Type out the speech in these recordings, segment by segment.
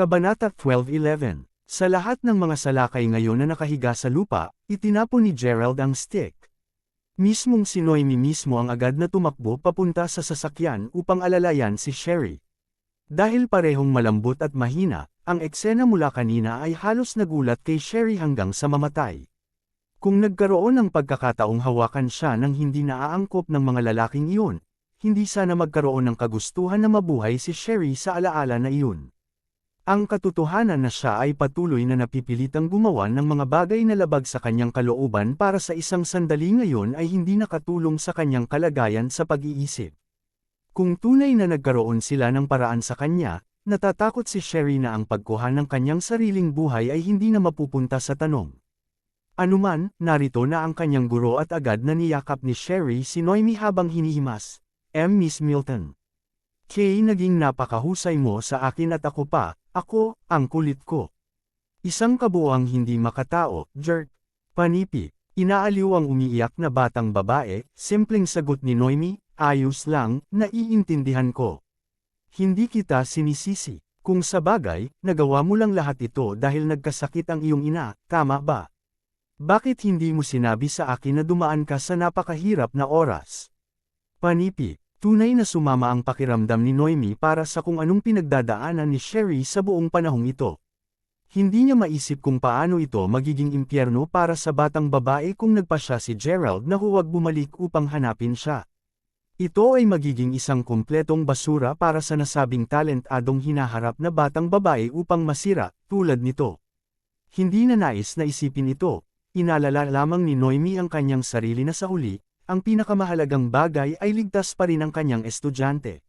Kabanata 12:11. Sa lahat ng mga salakay ngayon na nakahiga sa lupa, itinapon ni Gerald ang stick. Mismong si Noemi mismo ang agad na tumakbo papunta sa sasakyan upang alalayan si Sherry. Dahil parehong malambot at mahina, ang eksena mula kanina ay halos nagulat kay Sherry hanggang sa mamatay. Kung nagkaroon ng pagkakataong hawakan siya ng hindi naaangkop ng mga lalaking iyon, hindi sana magkaroon ng kagustuhan na mabuhay si Sherry sa alaala na iyon. Ang katotohanan na siya ay patuloy na napipilitang gumawa ng mga bagay na labag sa kanyang kalooban para sa isang sandali ngayon ay hindi nakatulong sa kanyang kalagayan sa pag-iisip. Kung tunay na nagkaroon sila ng paraan sa kanya, natatakot si Sherry na ang pagkuha ng kanyang sariling buhay ay hindi na mapupunta sa tanong. Anuman, narito na ang kanyang guro at agad na niyakap ni Sherry si Noemi habang hinihimas. Miss Milton. Kay, naging napakahusay mo sa akin at ako pa, ang kulit ko. Isang kabuuang hindi makatao, jerk. Panipi. Inaaliw ang umiiyak na batang babae, simpleng sagot ni Noemi, ayos lang, naiintindihan ko. Hindi kita sinisisi. Kung sa bagay, nagawa mo lang lahat ito dahil nagkasakit ang iyong ina, tama ba? Bakit hindi mo sinabi sa akin na dumaan ka sa napakahirap na oras? Panipi. Tunay na sumama ang pakiramdam ni Noemi para sa kung anong pinagdadaanan ni Sherry sa buong panahong ito. Hindi niya maisip kung paano ito magiging impyerno para sa batang babae kung nagpasya si Gerald na huwag bumalik upang hanapin siya. Ito ay magiging isang kumpletong basura para sa nasabing talentadong hinaharap na batang babae upang masira, tulad nito. Hindi na nais na isipin ito, inalala lamang ni Noemi ang kanyang sarili na sa huli. Ang pinakamahalagang bagay ay ligtas pa rin ang kanyang estudyante.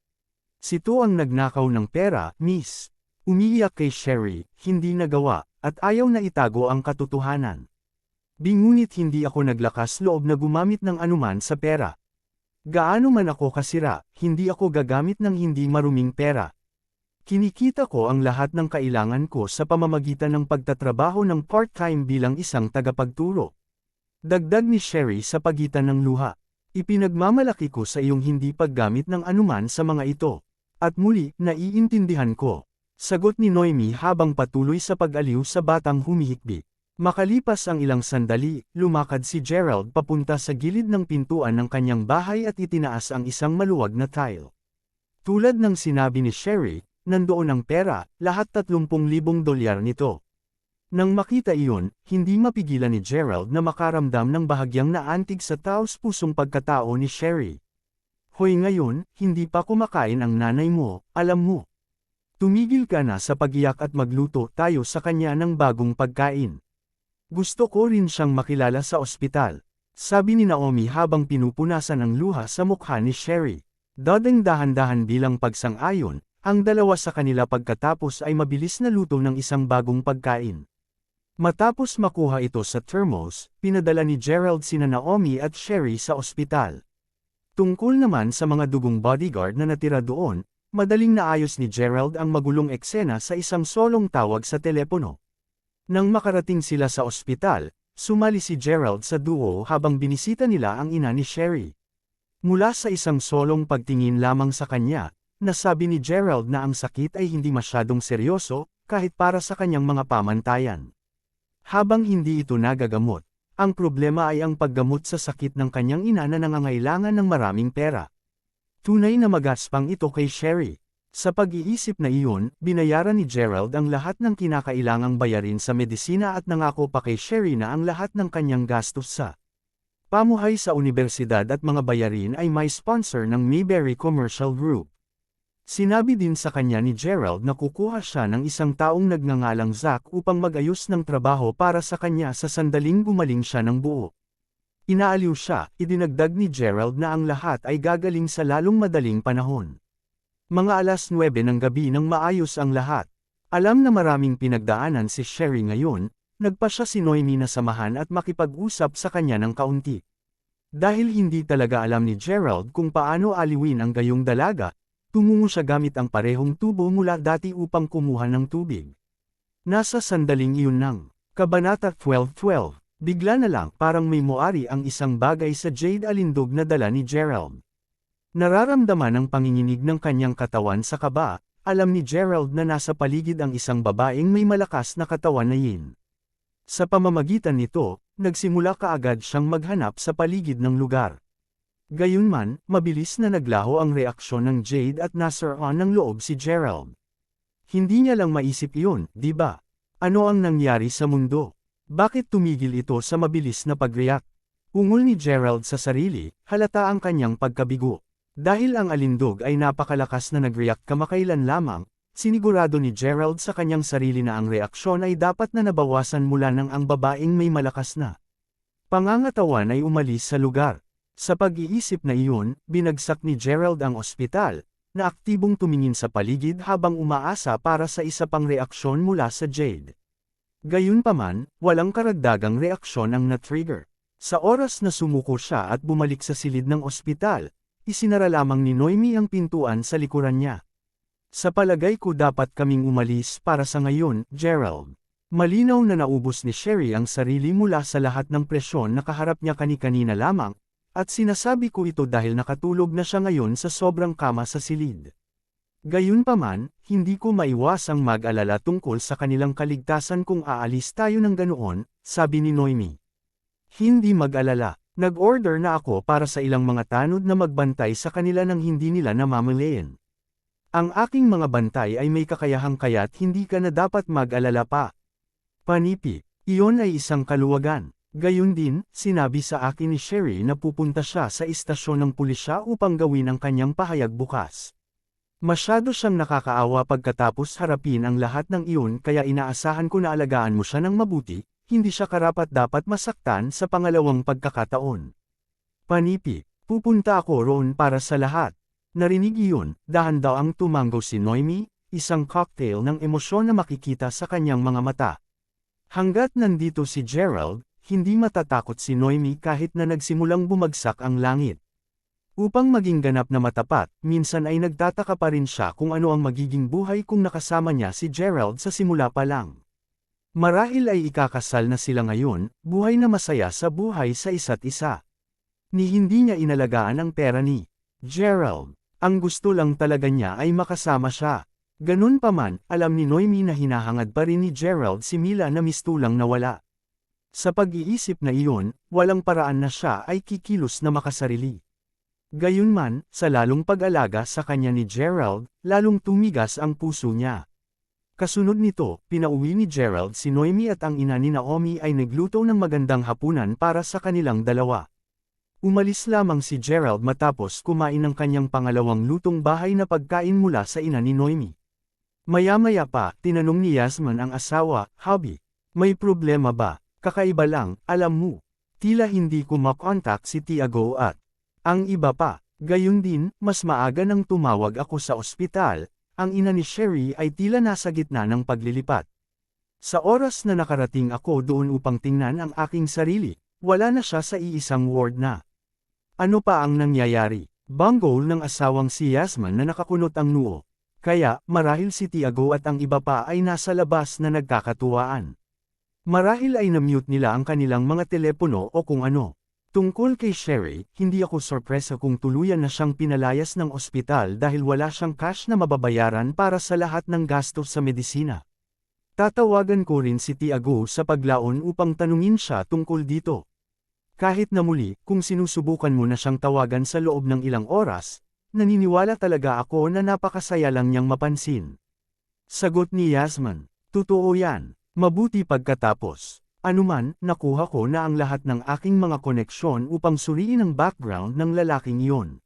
Sito ang nagnakaw ng pera, miss. Umiiyak kay Sherry, hindi nagawa, at ayaw na itago ang katotohanan. Ngunit hindi ako naglakas loob na gumamit ng anuman sa pera. Gaano man ako kasira, hindi ako gagamit ng hindi maruming pera. Kinikita ko ang lahat ng kailangan ko sa pamamagitan ng pagtatrabaho ng part-time bilang isang tagapagturo. Dagdag ni Sherry sa pagitan ng luha. Ipinagmamalaki ko sa iyong hindi paggamit ng anuman sa mga ito. At muli, naiintindihan ko. Sagot ni Noemi habang patuloy sa pag-aliw sa batang humihikbi. Makalipas ang ilang sandali, lumakad si Gerald papunta sa gilid ng pintuan ng kanyang bahay at itinaas ang isang maluwag na tile. Tulad ng sinabi ni Sherry, nandoon ang pera, lahat $30,000 nito. Nang makita iyon, hindi mapigilan ni Gerald na makaramdam ng bahagyang naantig sa taos-pusong pagkatao ni Sherry. Hoy, ngayon, hindi pa kumakain ang nanay mo, alam mo. Tumigil ka na sa pagiyak at magluto tayo sa kanya ng bagong pagkain. Gusto ko rin siyang makilala sa ospital, sabi ni Naomi habang pinupunasan ang luha sa mukha ni Sherry. Dadeng dahan-dahan bilang pagsang-ayon, ang dalawa sa kanila pagkatapos ay mabilis na luto ng isang bagong pagkain. Matapos makuha ito sa thermos, pinadala ni Gerald sina Naomi at Sherry sa ospital. Tungkol naman sa mga dugong bodyguard na natira doon, madaling naayos ni Gerald ang magulong eksena sa isang solong tawag sa telepono. Nang makarating sila sa ospital, sumali si Gerald sa duo habang binisita nila ang ina ni Sherry. Mula sa isang solong pagtingin lamang sa kanya, nasabi ni Gerald na ang sakit ay hindi masyadong seryoso, kahit para sa kanyang mga pamantayan. Habang hindi ito nagagamot, ang problema ay ang paggamot sa sakit ng kanyang ina na nangangailangan ng maraming pera. Tunay na magaspang ito kay Sherry. Sa pag-iisip na iyon, binayaran ni Gerald ang lahat ng kinakailangang bayarin sa medisina at nangako pa kay Sherry na ang lahat ng kanyang gastos sa pamuhay sa universidad at mga bayarin ay may sponsor ng Mayberry Commercial Group. Sinabi din sa kanya ni Gerald na kukuha siya ng isang taong nagngangalang Zack upang mag-ayos ng trabaho para sa kanya sa sandaling gumaling siya ng buo. Inaaliw siya, idinagdag ni Gerald na ang lahat ay gagaling sa lalong madaling panahon. Mga 9:00 ng gabi nang maayos ang lahat. Alam na maraming pinagdaanan si Sherry ngayon, nagpasya si Noemi na samahan at makipag-usap sa kanya ng kaunti. Dahil hindi talaga alam ni Gerald kung paano aliwin ang gayong dalaga, tumungo siya gamit ang parehong tubo mula dati upang kumuha ng tubig. Nasa sandaling iyon ng Kabanata 12:12, bigla na lang parang may muari ang isang bagay sa jade alindog na dala ni Gerald. Nararamdaman ang panginginig ng kanyang katawan sa kaba, alam ni Gerald na nasa paligid ang isang babaeng may malakas na katawan na Yin. Sa pamamagitan nito, nagsimula kaagad siyang maghanap sa paligid ng lugar. Gayunman, mabilis na naglaho ang reaksyon ng Jade at nasiraan ng loob si Gerald. Hindi niya lang maisip iyon, di ba? Ano ang nangyari sa mundo? Bakit tumigil ito sa mabilis na pag-react? Ungol ni Gerald sa sarili, halata ang kanyang pagkabigo. Dahil ang alindog ay napakalakas na nag-react kamakailan lamang, sinigurado ni Gerald sa kanyang sarili na ang reaksyon ay dapat na nabawasan mula nang ang babaeng may malakas na pangangatawan ay umalis sa lugar. Sa pag-iisip na iyon, binagsak ni Gerald ang ospital, na aktibong tumingin sa paligid habang umaasa para sa isa pang reaksyon mula sa Jade. Gayunpaman, walang karagdagang reaksyon ang na-trigger. Sa oras na sumuko siya at bumalik sa silid ng ospital, isinara lamang ni Noemi ang pintuan sa likuran niya. Sa palagay ko dapat kaming umalis para sa ngayon, Gerald. Malinaw na naubos ni Sherry ang sarili mula sa lahat ng presyon na kaharap niya kani-kanina lamang, at sinasabi ko ito dahil nakatulog na siya ngayon sa sobrang kama sa silid. Gayunpaman, hindi ko maiwasang mag-alala tungkol sa kanilang kaligtasan kung aalis tayo ng ganoon, sabi ni Noemi. Hindi mag-alala. Nag-order na ako para sa ilang mga tanod na magbantay sa kanila nang hindi nila namamalayan. Ang aking mga bantay ay may kakayahang kaya't hindi ka na dapat mag-alala pa. Panipi, iyon ay isang kaluwagan. Gayun din, sinabi sa akin ni Sherry na pupunta siya sa istasyon ng pulisya upang gawin ang kanyang pahayag bukas. Masyado siyang nakakaawa pagkatapos harapin ang lahat ng iyon kaya inaasahan ko na alagaan mo siya ng mabuti. Hindi siya karapat-dapat masaktan sa pangalawang pagkakataon. Panipi, pupunta ako roon para sa lahat. Narinig iyon, dahan-dahang tumango si Noemi, isang cocktail ng emosyon na makikita sa kanyang mga mata. Hanggat nandito si Gerald, hindi matatakot si Noemi kahit na nagsimulang bumagsak ang langit. Upang maging ganap na matapat, minsan ay nagtataka pa rin siya kung ano ang magiging buhay kung nakasama niya si Gerald sa simula pa lang. Marahil ay ikakasal na sila ngayon, buhay na masaya sa buhay sa isa't isa. Ni hindi niya inalagaan ang pera ni Gerald. Ang gusto lang talaga niya ay makasama siya. Ganun pa man, alam ni Noemi na hinahangad pa rin ni Gerald si Mila na mistulang nawala. Sa pag-iisip na iyon, walang paraan na siya ay kikilos na makasarili. Gayunman, sa lalong pag-alaga sa kanya ni Gerald, lalong tumigas ang puso niya. Kasunod nito, pinauwi ni Gerald si Noemi at ang ina ni Naomi ay nagluto ng magandang hapunan para sa kanilang dalawa. Umalis lamang si Gerald matapos kumain ng kanyang pangalawang lutong bahay na pagkain mula sa ina ni Noemi. Maya-maya pa, tinanong ni Yasmin ang asawa, "Hubby, may problema ba? Kakaiba lang, alam mo. Tila hindi ko makontak si Tiago at ang iba pa." Gayun din, mas maaga nang tumawag ako sa ospital. Ang ina ni Sherry ay tila nasa gitna ng paglilipat. Sa oras na nakarating ako doon upang tingnan ang aking sarili, wala na siya sa iisang ward na. Ano pa ang nangyayari? Banggol ng asawang si Yasmin na nakakunot ang noo. Kaya, marahil si Tiago at ang iba pa ay nasa labas na nagkakatuwaan. Marahil ay na-mute nila ang kanilang mga telepono o kung ano. Tungkol kay Sherry, hindi ako sorpresa kung tuluyan na siyang pinalayas ng ospital dahil wala siyang cash na mababayaran para sa lahat ng gastos sa medisina. Tatawagan ko rin si Tiago sa paglaon upang tanungin siya tungkol dito. Kahit na muli, kung sinusubukan mo na siyang tawagan sa loob ng ilang oras, naniniwala talaga ako na napakasaya lang niyang mapansin. Sagot ni Yasmin, "Totoo yan, mabuti pagkatapos. Anuman, nakuha ko na ang lahat ng aking mga koneksyon upang suriin ang background ng lalaking iyon.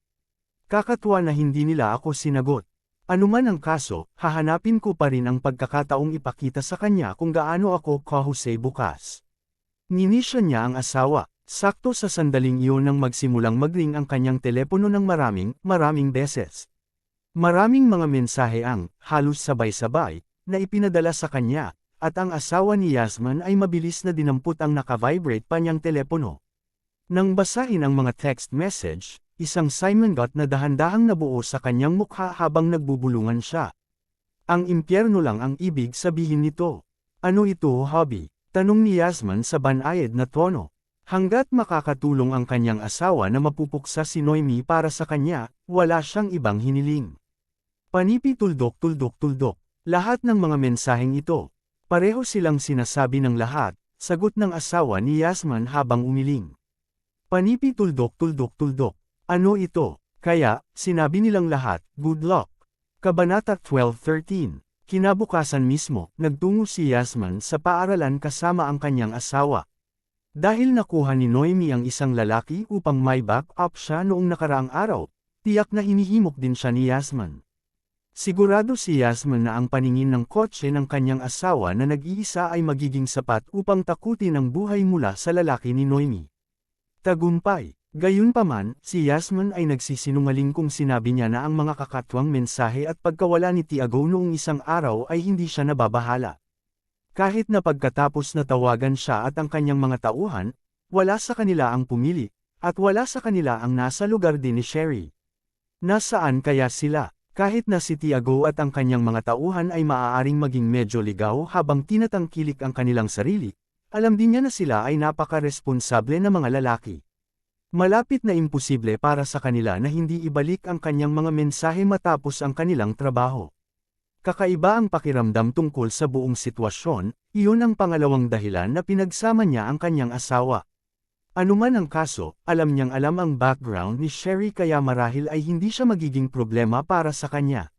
Kakatuwa na hindi nila ako sinagot. Anuman ang kaso, hahanapin ko pa rin ang pagkakataong ipakita sa kanya kung gaano ako kahusay bukas." Ninisya niya ang asawa, sakto sa sandaling iyon nang magsimulang magring ang kanyang telepono ng maraming beses. Maraming mga mensahe ang, halos sabay-sabay, na ipinadala sa kanya. At ang asawa ni Yasmin ay mabilis na dinampot ang naka-vibrate pa niyang telepono. Nang basahin ang mga text message, isang simangot na dahan-dahang nabuo sa kanyang mukha habang nagbubulungan siya. Ang impyerno lang ang ibig sabihin nito. "Ano ito, hubby?" tanong ni Yasmin sa banayad na tono. Hanggat makakatulong ang kanyang asawa na mapupuksa si Noemi para sa kanya, wala siyang ibang hiniling. Panipi tuldok. Lahat ng mga mensaheng ito. Pareho silang sinasabi ng lahat, sagot ng asawa ni Yasman habang umiling. Panipi tuldok. Ano ito? Kaya, sinabi nilang lahat, good luck. Kabanata 12:13. Kinabukasan mismo, nagtungo si Yasman sa paaralan kasama ang kanyang asawa. Dahil nakuha ni Noemi ang isang lalaki upang may back up siya noong nakaraang araw, tiyak na hinihimok din siya ni Yasman. Sigurado si Yasman na ang paningin ng kotse ng kanyang asawa na nag-iisa ay magiging sapat upang takutin ang buhay mula sa lalaki ni Noemi. Tagumpay. Gayunpaman, si Yasman ay nagsisinungaling kung sinabi niya na ang mga kakatwang mensahe at pagkawala ni Tiago noong isang araw ay hindi siya nababahala. Kahit na pagkatapos na tawagan siya at ang kanyang mga tauhan, wala sa kanila ang pumili, at wala sa kanila ang nasa lugar din ni Sherry. Nasaan kaya sila? Kahit na si Tiago at ang kanyang mga tauhan ay maaaring maging medyo ligaw habang tinatangkilik ang kanilang sarili, alam din niya na sila ay napaka-responsable na mga lalaki. Malapit na imposible para sa kanila na hindi ibalik ang kanyang mga mensahe matapos ang kanilang trabaho. Kakaiba ang pakiramdam tungkol sa buong sitwasyon, iyon ang pangalawang dahilan na pinagsama niya ang kanyang asawa. Anuman ang kaso, alam niyang alam ang background ni Sherry kaya marahil ay hindi siya magiging problema para sa kanya.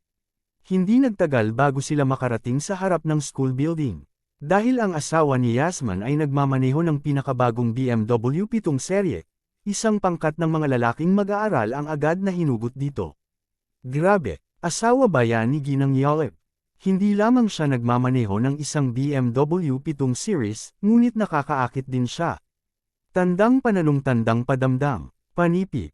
Hindi nagtagal bago sila makarating sa harap ng school building. Dahil ang asawa ni Yasman ay nagmamaneho ng pinakabagong BMW 7 serye, isang pangkat ng mga lalaking mag-aaral ang agad na hinugot dito. Grabe, asawa ba yan ni Ginang Yolep? Hindi lamang siya nagmamaneho ng isang BMW 7 Series, ngunit nakakaakit din siya. Tandang pananong-tandang padamdam, panipi,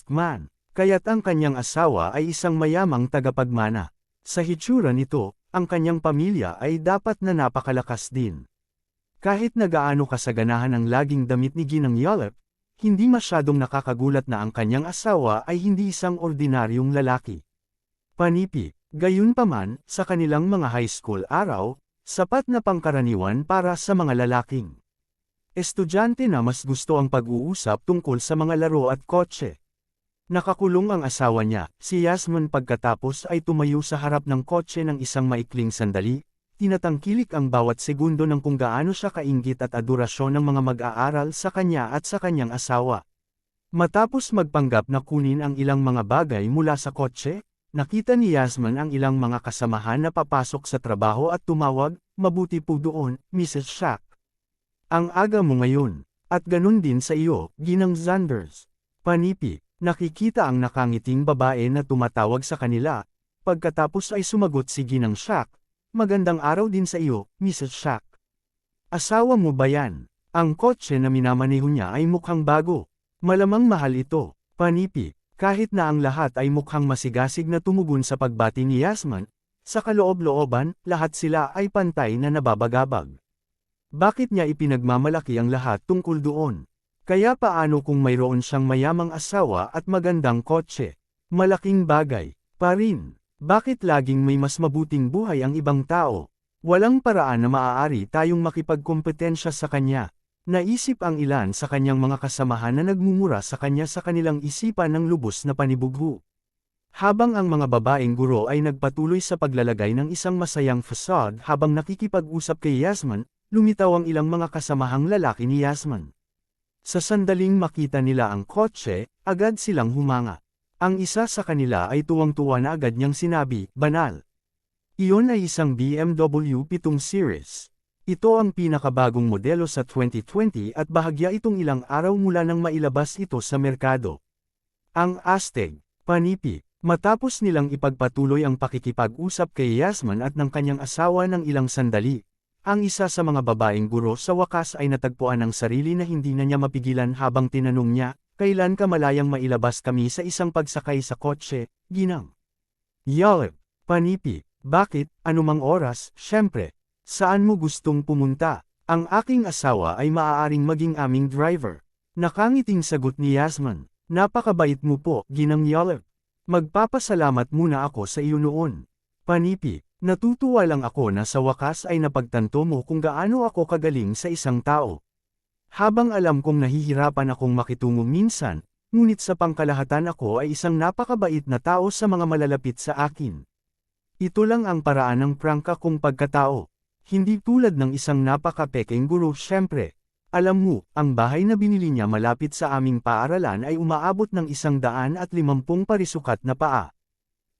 *man, kaya't ang kanyang asawa ay isang mayamang tagapagmana. Sa hitsura nito, ang kanyang pamilya ay dapat na napakalakas din. Kahit nagaano kasaganahan ang laging damit ni Ginang Yolep, hindi masyadong nakakagulat na ang kanyang asawa ay hindi isang ordinaryong lalaki. Panipi, gayunpaman, sa kanilang mga high school araw, sapat na pangkaraniwan para sa mga lalaking estudyante na mas gusto ang pag-uusap tungkol sa mga laro at kotse. Nakakulong ang asawa niya, si Yasman pagkatapos ay tumayo sa harap ng kotse ng isang maikling sandali, tinatangkilik ang bawat segundo ng kung gaano siya kainggit at adorasyon ng mga mag-aaral sa kanya at sa kanyang asawa. Matapos magpanggap na kunin ang ilang mga bagay mula sa kotse, nakita ni Yasman ang ilang mga kasamahan na papasok sa trabaho at tumawag, "Mabuti po doon, Mrs. Shack. Ang aga mo ngayon, at ganun din sa iyo, Ginang Zanders." Panipi, nakikita ang nakangiting babae na tumatawag sa kanila, pagkatapos ay sumagot si Ginang Shack, "Magandang araw din sa iyo, Mrs. Shack. Asawa mo ba yan? Ang kotse na minamaneho niya ay mukhang bago. Malamang mahal ito." Panipi, kahit na ang lahat ay mukhang masigasig na tumugon sa pagbati ni Yasman, sa kaloob-looban, lahat sila ay pantay na nababagabag. Bakit niya ipinagmamalaki ang lahat tungkol doon? Kaya paano kung mayroon siyang mayamang asawa at magandang kotse? Malaking bagay pa rin. Bakit laging may mas mabuting buhay ang ibang tao? Walang paraan na maaari tayong makipagkompetensya sa kanya. Naisip ang ilan sa kanyang mga kasamahan na nagmumura sa kanya sa kanilang isipan ng lubos na panibugho. Habang ang mga babaeng guro ay nagpatuloy sa paglalagay ng isang masayang facade habang nakikipag-usap kay Yasman, lumitaw ang ilang mga kasamahang lalaki ni Yasman. Sa sandaling makita nila ang kotse, agad silang humanga. Ang isa sa kanila ay tuwang-tuwa na agad niyang sinabi, "Banal. Iyon ay isang BMW 7 Series. Ito ang pinakabagong modelo sa 2020 at bahagya itong ilang araw mula nang mailabas ito sa merkado." Ang astig, panipi, matapos nilang ipagpatuloy ang pakikipag-usap kay Yasman at ng kanyang asawa ng ilang sandali, ang isa sa mga babaeng guro sa wakas ay natagpuan ang sarili na hindi na niya mapigilan habang tinanong niya, "Kailan ka malayang mailabas kami sa isang pagsakay sa kotse, Ginang?" Yolep, panipi, "Bakit, anumang oras, syempre. Saan mo gustong pumunta? Ang aking asawa ay maaaring maging aming driver." Nakangiting sagot ni Yasman, "Napakabait mo po, Ginang Yolep. Magpapasalamat muna ako sa iyo noon." Panipi, "Natutuwa lang ako na sa wakas ay napagtanto mo kung gaano ako kagaling sa isang tao. Habang alam kong nahihirapan akong makitungo minsan, ngunit sa pangkalahatan ako ay isang napakabait na tao sa mga malalapit sa akin. Ito lang ang paraan ng prangka kong pagkatao. Hindi tulad ng isang napaka-peking guro syempre. Alam mo, ang bahay na binili niya malapit sa aming paaralan ay umaabot ng 150 parisukat na paa.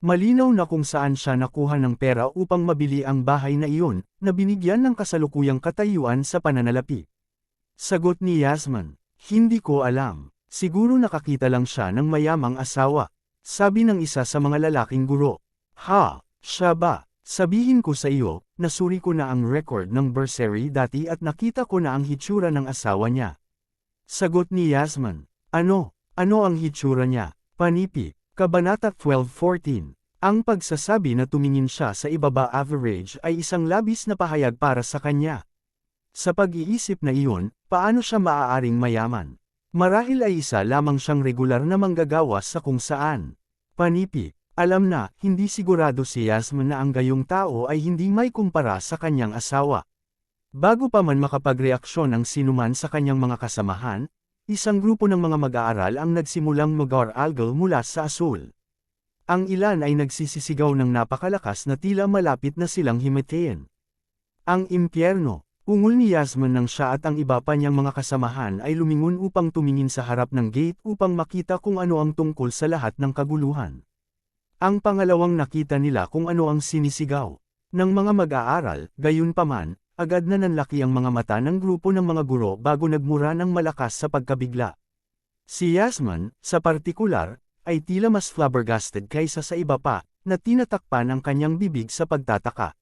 Malinaw na kung saan siya nakuha ng pera upang mabili ang bahay na iyon, na binigyan ng kasalukuyang katayuan sa pananalapi. Sagot ni Yasmin, hindi ko alam. Siguro nakakita lang siya ng mayamang asawa. Sabi ng isa sa mga lalaking guro. Ha, siya ba? Sabihin ko sa iyo, nasuri ko na ang record ng bursary dati at nakita ko na ang hitsura ng asawa niya. Sagot ni Yasmin. Ano ang hitsura niya? Panipi. Kabanata 12:14. Ang pagsasabi na tumingin siya sa ibaba average ay isang labis na pahayag para sa kanya. Sa pag-iisip na iyon, paano siya maaaring mayaman? Marahil ay isa lamang siyang regular na manggagawa sa kung saan. Panipi. Alam na, hindi sigurado si Yasmin na ang gayong tao ay hindi may kumpara sa kanyang asawa. Bago pa man makapagreaksyon ang sinuman sa kanyang mga kasamahan, isang grupo ng mga mag-aaral ang nagsimulang mag-aralgal mula sa asul. Ang ilan ay nagsisisigaw ng napakalakas na tila malapit na silang himatayin. Ang impyerno, ungol ni Yasmin nang siya at ang iba pa niyang mga kasamahan ay lumingon upang tumingin sa harap ng gate upang makita kung ano ang tungkol sa lahat ng kaguluhan. Ang pangalawang nakita nila kung ano ang sinisigaw ng mga mag-aaral, gayunpaman, agad na nanlaki ang mga mata ng grupo ng mga guro bago nagmura ng malakas sa pagkabigla. Si Yasmin, sa partikular, ay tila mas flabbergasted kaysa sa iba pa, na tinatakpan ang kanyang bibig sa pagtataka.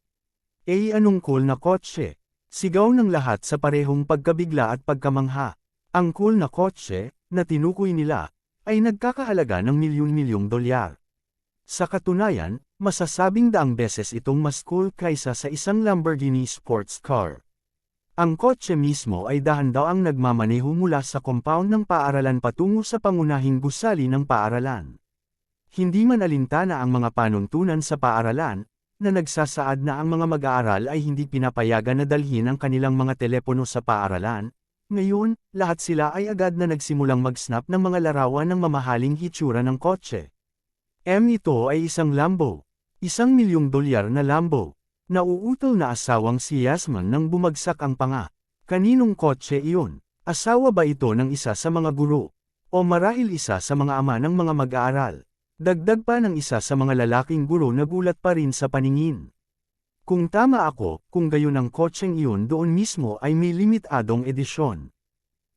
Anong cool na kotse? Sigaw ng lahat sa parehong pagkabigla at pagkamangha. Ang cool na kotse, na tinukoy nila, ay nagkakahalaga ng milyon-milyong dolyar. Sa katunayan, masasabing daang beses itong mas cool kaysa sa isang Lamborghini sports car. Ang kotse mismo ay dahan-daw ang nagmamaneho mula sa compound ng paaralan patungo sa pangunahing gusali ng paaralan. Hindi man alintana ang mga panuntunan sa paaralan, na nagsasaad na ang mga mag-aaral ay hindi pinapayagan na dalhin ang kanilang mga telepono sa paaralan. Ngayon, lahat sila ay agad na nagsimulang mag-snap ng mga larawan ng mamahaling hitsura ng kotse. Ito ay isang Lambo. $1 milyong na Lambo. Nauutol na asawang si Yasmin nang bumagsak ang panga. Kaninong kotse iyon? Asawa ba ito ng isa sa mga guro? O marahil isa sa mga ama ng mga mag-aaral? Dagdag pa ng isa sa mga lalaking guro na gulat pa rin sa paningin. Kung tama ako, kung gayon ang kotseng iyon doon mismo ay may limitadong edisyon.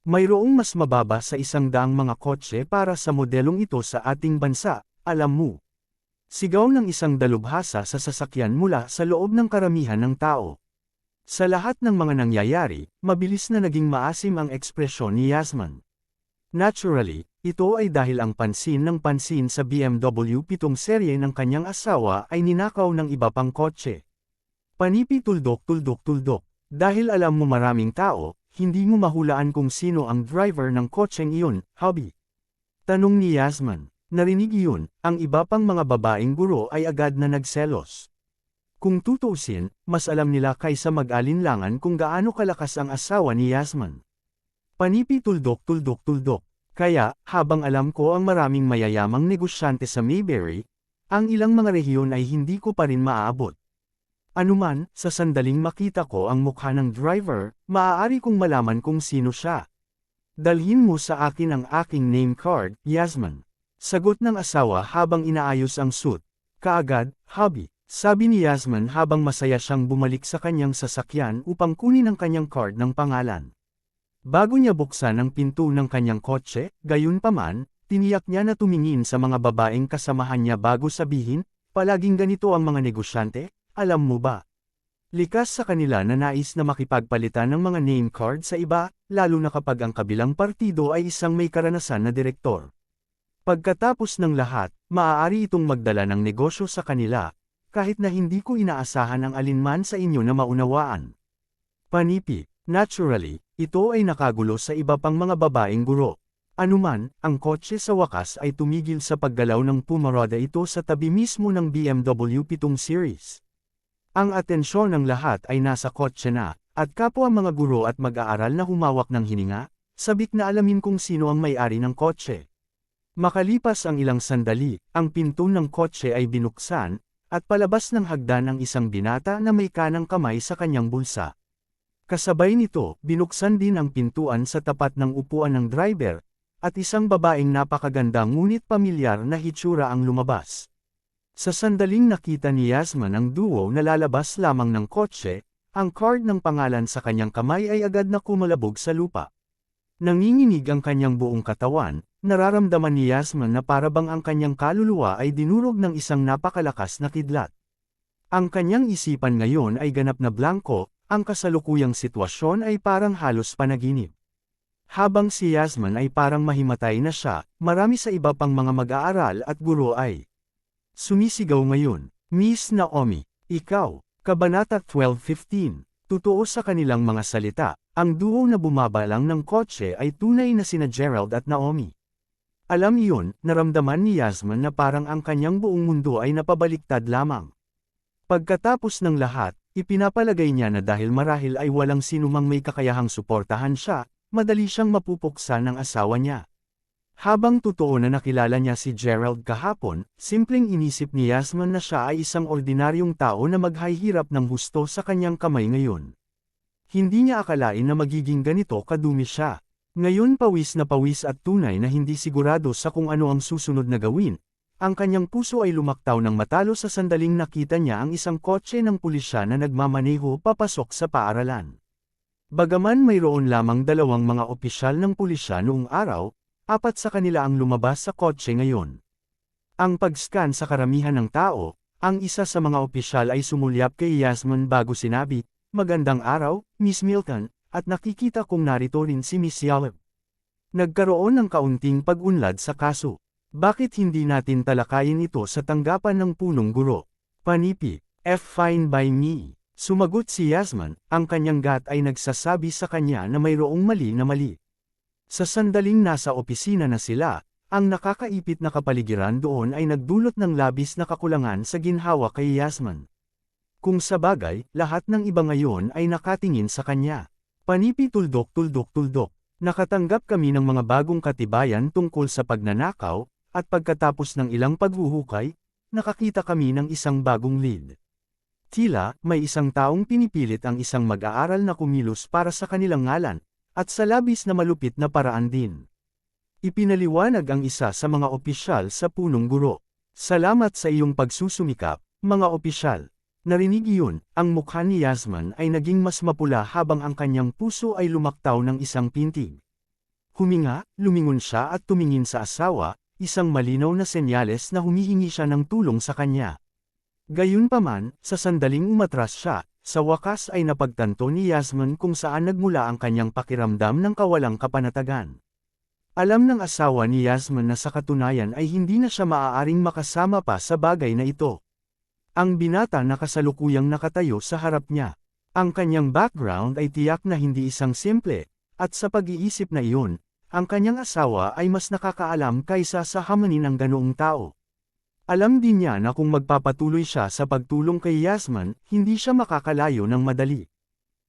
Mayroong mas mababa sa 100 mga kotse para sa modelong ito sa ating bansa. Alam mo. Sigaw ng isang dalubhasa sa sasakyan mula sa loob ng karamihan ng tao. Sa lahat ng mga nangyayari, mabilis na naging maasim ang ekspresyon ni Yasmin. Naturally, ito ay dahil ang pansin sa BMW 7 serye ng kanyang asawa ay ninakaw ng iba pang kotse. Panipi tuldok. Dahil alam mo maraming tao, hindi mo mahulaan kung sino ang driver ng kotseng iyon, hubby. Tanong ni Yasmin. Narinig iyon, ang iba pang mga babaeng guro ay agad na nagselos. Kung tutuusin, mas alam nila kaysa mag-alinlangan kung gaano kalakas ang asawa ni Yasmin. Panipi tuldok. Kaya, habang alam ko ang maraming mayayamang negosyante sa Mayberry, ang ilang mga rehiyon ay hindi ko pa rin maaabot. Anuman, sa sandaling makita ko ang mukha ng driver, maaari kong malaman kung sino siya. Dalhin mo sa akin ang aking name card, Yasmin. Sagot ng asawa habang inaayos ang suit. Kaagad, hubby, sabi ni Yasmin habang masaya siyang bumalik sa kanyang sasakyan upang kunin ang kanyang card ng pangalan. Bago niya buksan ang pinto ng kanyang kotse, gayunpaman, tiniyak niya na tumingin sa mga babaeng kasamahan niya bago sabihin, palaging ganito ang mga negosyante, alam mo ba? Likas sa kanila na nais na makipagpalitan ng mga name card sa iba, lalo na kapag ang kabilang partido ay isang may karanasan na direktor. Pagkatapos ng lahat, maaari itong magdala ng negosyo sa kanila, kahit na hindi ko inaasahan ang alinman sa inyo na maunawaan. Panipi, naturally, ito ay nakagulo sa iba pang mga babaeng guro. Anuman, ang kotse sa wakas ay tumigil sa paggalaw ng pumarada ito sa tabi mismo ng BMW 7 Series. Ang atensyon ng lahat ay nasa kotse na, at kapwa mga guro at mag-aaral na humawak ng hininga, sabik na alamin kung sino ang may-ari ng kotse. Makalipas ang ilang sandali, ang pinto ng kotse ay binuksan, at palabas ng hagdan ang isang binata na may kanang kamay sa kanyang bulsa. Kasabay nito, binuksan din ang pintuan sa tapat ng upuan ng driver, at isang babaeng napakaganda ngunit pamilyar na hitsura ang lumabas. Sa sandaling nakita ni Yasmin ang duo na lalabas lamang ng kotse, ang card ng pangalan sa kanyang kamay ay agad na kumalabog sa lupa. Nanginginig ang kanyang buong katawan, nararamdaman ni Yasmin na parabang ang kanyang kaluluwa ay dinurog ng isang napakalakas na kidlat. Ang kanyang isipan ngayon ay ganap na blanko, ang kasalukuyang sitwasyon ay parang halos panaginip. Habang si Yasmin ay parang mahimatay na siya, marami sa iba pang mga mag-aaral at guro ay sumisigaw ngayon, "Miss Naomi, ikaw!" Kabanata 12:15. Totoo sa kanilang mga salita, ang duo na bumaba lang ng kotse ay tunay na sina Gerald at Naomi. Alam iyon, naramdaman ni Yasmin na parang ang kanyang buong mundo ay napabaliktad lamang. Pagkatapos ng lahat, ipinapalagay niya na dahil marahil ay walang sinumang may kakayahang suportahan siya, madali siyang mapupuksa ng asawa niya. Habang totoo na nakilala niya si Gerald kahapon, simpleng inisip ni Yasmin na siya ay isang ordinaryong tao na maghahirap ng husto sa kanyang kamay ngayon. Hindi niya akalain na magiging ganito kadumi siya. Ngayon pawis na pawis at tunay na hindi sigurado sa kung ano ang susunod na gawin. Ang kanyang puso ay lumaktaw ng matalo sa sandaling nakita niya ang isang kotse ng pulisya na nagmamaneho papasok sa paaralan. Bagaman mayroon lamang dalawang mga opisyal ng pulisya noong araw, apat sa kanila ang lumabas sa kotse ngayon. Ang pag-scan sa karamihan ng tao, ang isa sa mga opisyal ay sumulyap kay Yasmin bago sinabi, "Magandang araw, Miss Milton, at nakikita kong narito rin si Miss Yaleb." Nagkaroon ng kaunting pag-unlad sa kaso. Bakit hindi natin talakayin ito sa tanggapan ng punong guro? Panipi, fine by me. Sumagot si Yasmin, ang kanyang gut ay nagsasabi sa kanya na mayroong mali na mali. Sa sandaling nasa opisina na sila, ang nakakaipit na kapaligiran doon ay nagdulot ng labis na kakulangan sa ginhawa kay Yasmin. Kung sabagay, lahat ng iba ngayon ay nakatingin sa kanya. Panipi tuldok. Nakatanggap kami ng mga bagong katibayan tungkol sa pagnanakaw, at pagkatapos ng ilang paghuhukay, nakakita kami ng isang bagong lead. Tila, may isang taong pinipilit ang isang mag-aaral na kumilos para sa kanilang ngalan, at sa labis na malupit na paraan din. Ipinaliwanag ang isa sa mga opisyal sa punong guro. "Salamat sa iyong pagsusumikap, mga opisyal." Narinig iyon, ang mukha ni Yasmin ay naging mas mapula habang ang kanyang puso ay lumaktaw ng isang pintig. Huminga, lumingon siya at tumingin sa asawa, isang malinaw na senyales na humihingi siya ng tulong sa kanya. Gayunpaman, sa sandaling umatras siya, sa wakas ay napagtanto ni Yasmin kung saan nagmula ang kanyang pakiramdam ng kawalang kapanatagan. Alam ng asawa ni Yasmin na sa katunayan ay hindi na siya maaaring makasama pa sa bagay na ito. Ang binata na kasalukuyang nakatayo sa harap niya. Ang kanyang background ay tiyak na hindi isang simple, at sa pag-iisip na iyon, ang kanyang asawa ay mas nakakaalam kaysa sa hamanin ng ganoong tao. Alam din niya na kung magpapatuloy siya sa pagtulong kay Yasmin, hindi siya makakalayo ng madali.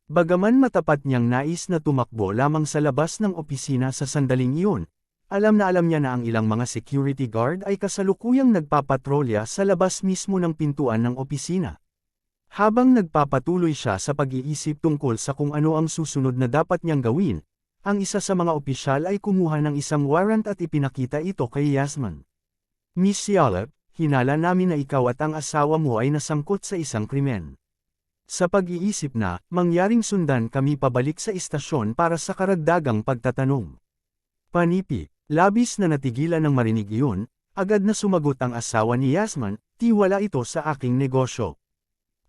Bagaman matapat niyang nais na tumakbo lamang sa labas ng opisina sa sandaling iyon, alam niya na ang ilang mga security guard ay kasalukuyang nagpapatrolya sa labas mismo ng pintuan ng opisina. Habang nagpapatuloy siya sa pag-iisip tungkol sa kung ano ang susunod na dapat niyang gawin, ang isa sa mga opisyal ay kumuha ng isang warrant at ipinakita ito kay Yasmin. "Miss Yaleb, hinala namin na ikaw at ang asawa mo ay nasangkot sa isang krimen. Sa pag-iisip na, mangyaring sundan kami pabalik sa istasyon para sa karagdagang pagtatanong." Panipi, labis na natigilan ng marinig iyon, agad na sumagot ang asawa ni Yasmin, "Tiwala ito sa aking negosyo.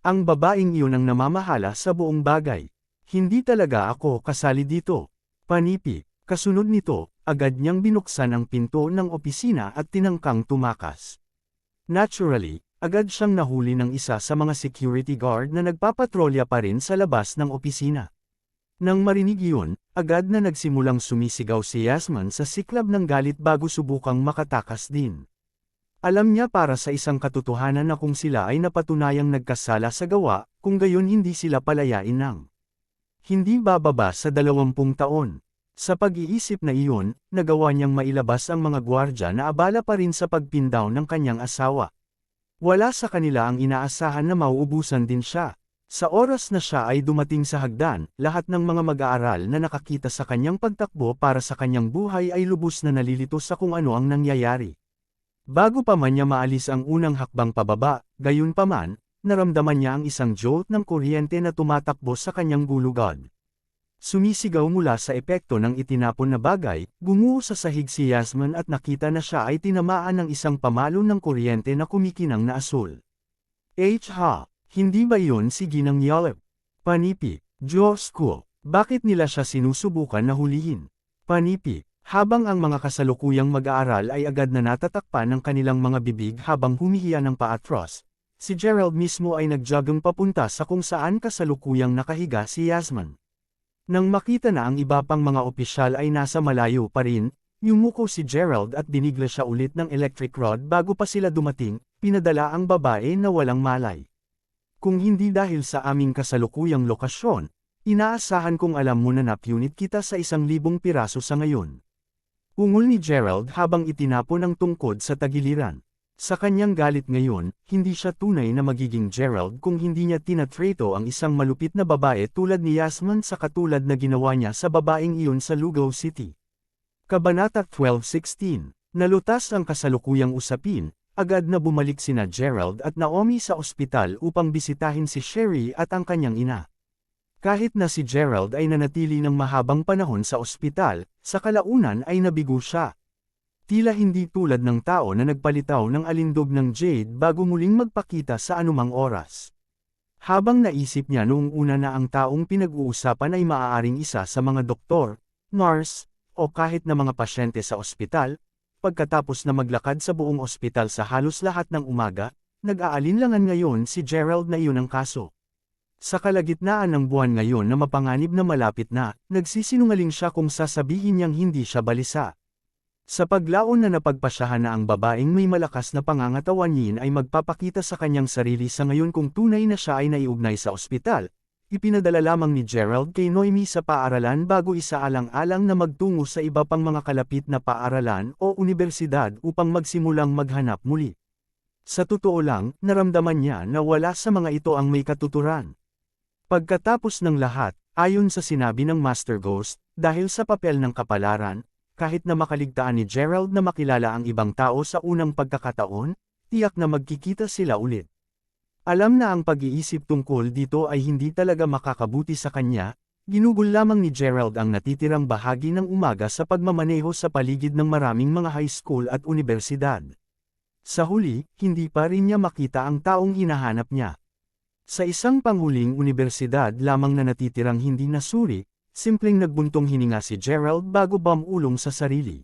Ang babaeng iyon ang namamahala sa buong bagay. Hindi talaga ako kasali dito." Panipi, kasunod nito, agad niyang binuksan ang pinto ng opisina at tinangkang tumakas. Naturally, agad siyang nahuli ng isa sa mga security guard na nagpapatrolya pa rin sa labas ng opisina. Nang marinig iyon, agad na nagsimulang sumisigaw si Yasmin sa siklab ng galit bago subukang makatakas din. Alam niya para sa isang katotohanan na kung sila ay napatunayang nagkasala sa gawa, kung gayon hindi sila palayain ng hindi bababa sa 20 taon. Sa pag-iisip na iyon, nagawa niyang mailabas ang mga gwardya na abala pa rin sa pagpindaw ng kanyang asawa. Wala sa kanila ang inaasahan na mauubusan din siya. Sa oras na siya ay dumating sa hagdan, lahat ng mga mag-aaral na nakakita sa kanyang pagtakbo para sa kanyang buhay ay lubos na nalilito sa kung ano ang nangyayari. Bago pa man niya maalis ang unang hakbang pababa, gayunpaman, naramdaman niya ang isang jolt ng kuryente na tumatakbo sa kanyang gulugod. Sumisigaw mula sa epekto ng itinapon na bagay, gumuho sa sahig si Yasmin at nakita na siya ay tinamaan ng isang pamalo ng kuryente na kumikinang na asul. Ha! Hindi ba yun si Ginang Yolep? Panipi, Diyos ko, bakit nila siya sinusubukan na hulihin? Panipi, habang ang mga kasalukuyang mag-aaral ay agad na natatakpan ng kanilang mga bibig habang humihiya ng paatros, si Gerald mismo ay nagjogging papunta sa kung saan kasalukuyang nakahiga si Yasmin. Nang makita na ang iba pang mga opisyal ay nasa malayo pa rin, yumuko si Gerald at binigla siya ulit ng electric rod bago pa sila dumating, pinadala ang babae na walang malay. Kung hindi dahil sa aming kasalukuyang lokasyon, inaasahan kong alam mo na napunit kita sa 1,000 piraso sa ngayon. Ungol ni Gerald habang itinapon ang tungkod sa tagiliran. Sa kanyang galit ngayon, hindi siya tunay na magiging Gerald kung hindi niya tinatreto ang isang malupit na babae tulad ni Yasmin sa katulad na ginawa niya sa babaeng iyon sa Lugaw City. Kabanata 12:16. Nalutas ang kasalukuyang usapin. Agad na bumalik sina Gerald at Naomi sa ospital upang bisitahin si Sherry at ang kanyang ina. Kahit na si Gerald ay nanatili ng mahabang panahon sa ospital, sa kalaunan ay nabigo siya. Tila hindi tulad ng tao na nagpalitaw ng alindog ng jade bago muling magpakita sa anumang oras. Habang naisip niya noong una na ang taong pinag-uusapan ay maaaring isa sa mga doktor, nurse, o kahit na mga pasyente sa ospital, pagkatapos na maglakad sa buong ospital sa halos lahat ng umaga, nag-aalinlangan ngayon si Gerald na iyon ang kaso. Sa kalagitnaan ng buwan ngayon na mapanganib na malapit na, nagsisinungaling siya kung sasabihin niyang hindi siya balisa. Sa paglaon na napagpasyahan na ang babaeng may malakas na pangangatawan niya ay magpapakita sa kanyang sarili sa ngayon kung tunay na siya ay naiugnay sa ospital, ipinadala lamang ni Gerald kay Noemi sa paaralan bago isaalang-alang na magtungo sa iba pang mga kalapit na paaralan o unibersidad upang magsimulang maghanap muli. Sa totoo lang, naramdaman niya na wala sa mga ito ang may katuturan. Pagkatapos ng lahat, ayon sa sinabi ng Master Ghost, dahil sa papel ng kapalaran, kahit na makaligtaan ni Gerald na makilala ang ibang tao sa unang pagkakataon, tiyak na magkikita sila ulit. Alam na ang pag-iisip tungkol dito ay hindi talaga makakabuti sa kanya, ginugol lamang ni Gerald ang natitirang bahagi ng umaga sa pagmamaneho sa paligid ng maraming mga high school at unibersidad. Sa huli, hindi pa rin niya makita ang taong hinahanap niya. Sa isang panghuling unibersidad lamang na natitirang hindi nasuri, simpleng nagbuntong hininga si Gerald bago bumulong sa sarili.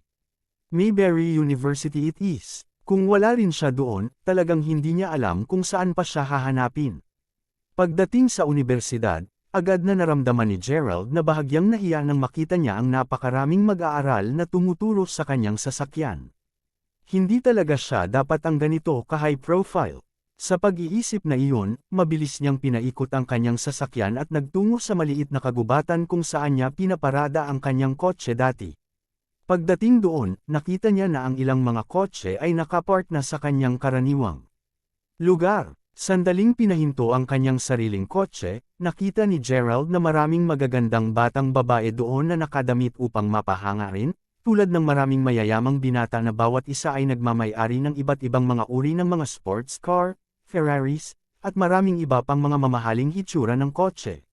Mayberry University it is. Kung wala rin siya doon, talagang hindi niya alam kung saan pa siya hahanapin. Pagdating sa unibersidad, agad na naramdaman ni Gerald na bahagyang nahiya nang makita niya ang napakaraming mag-aaral na tumuturo sa kanyang sasakyan. Hindi talaga siya dapat ang ganito ka-high profile. Sa pag-iisip na iyon, mabilis niyang pinaikot ang kanyang sasakyan at nagtungo sa maliit na kagubatan kung saan niya pinaparada ang kanyang kotse dati. Pagdating doon, nakita niya na ang ilang mga kotse ay nakapark na sa kanyang karaniwang lugar. Sandaling pinahinto ang kanyang sariling kotse, nakita ni Gerald na maraming magagandang batang babae doon na nakadamit upang mapahangarin, tulad ng maraming mayayamang binata na bawat isa ay nagmamay-ari ng iba't ibang mga uri ng mga sports car, Ferraris, at maraming iba pang mga mamahaling hitsura ng kotse.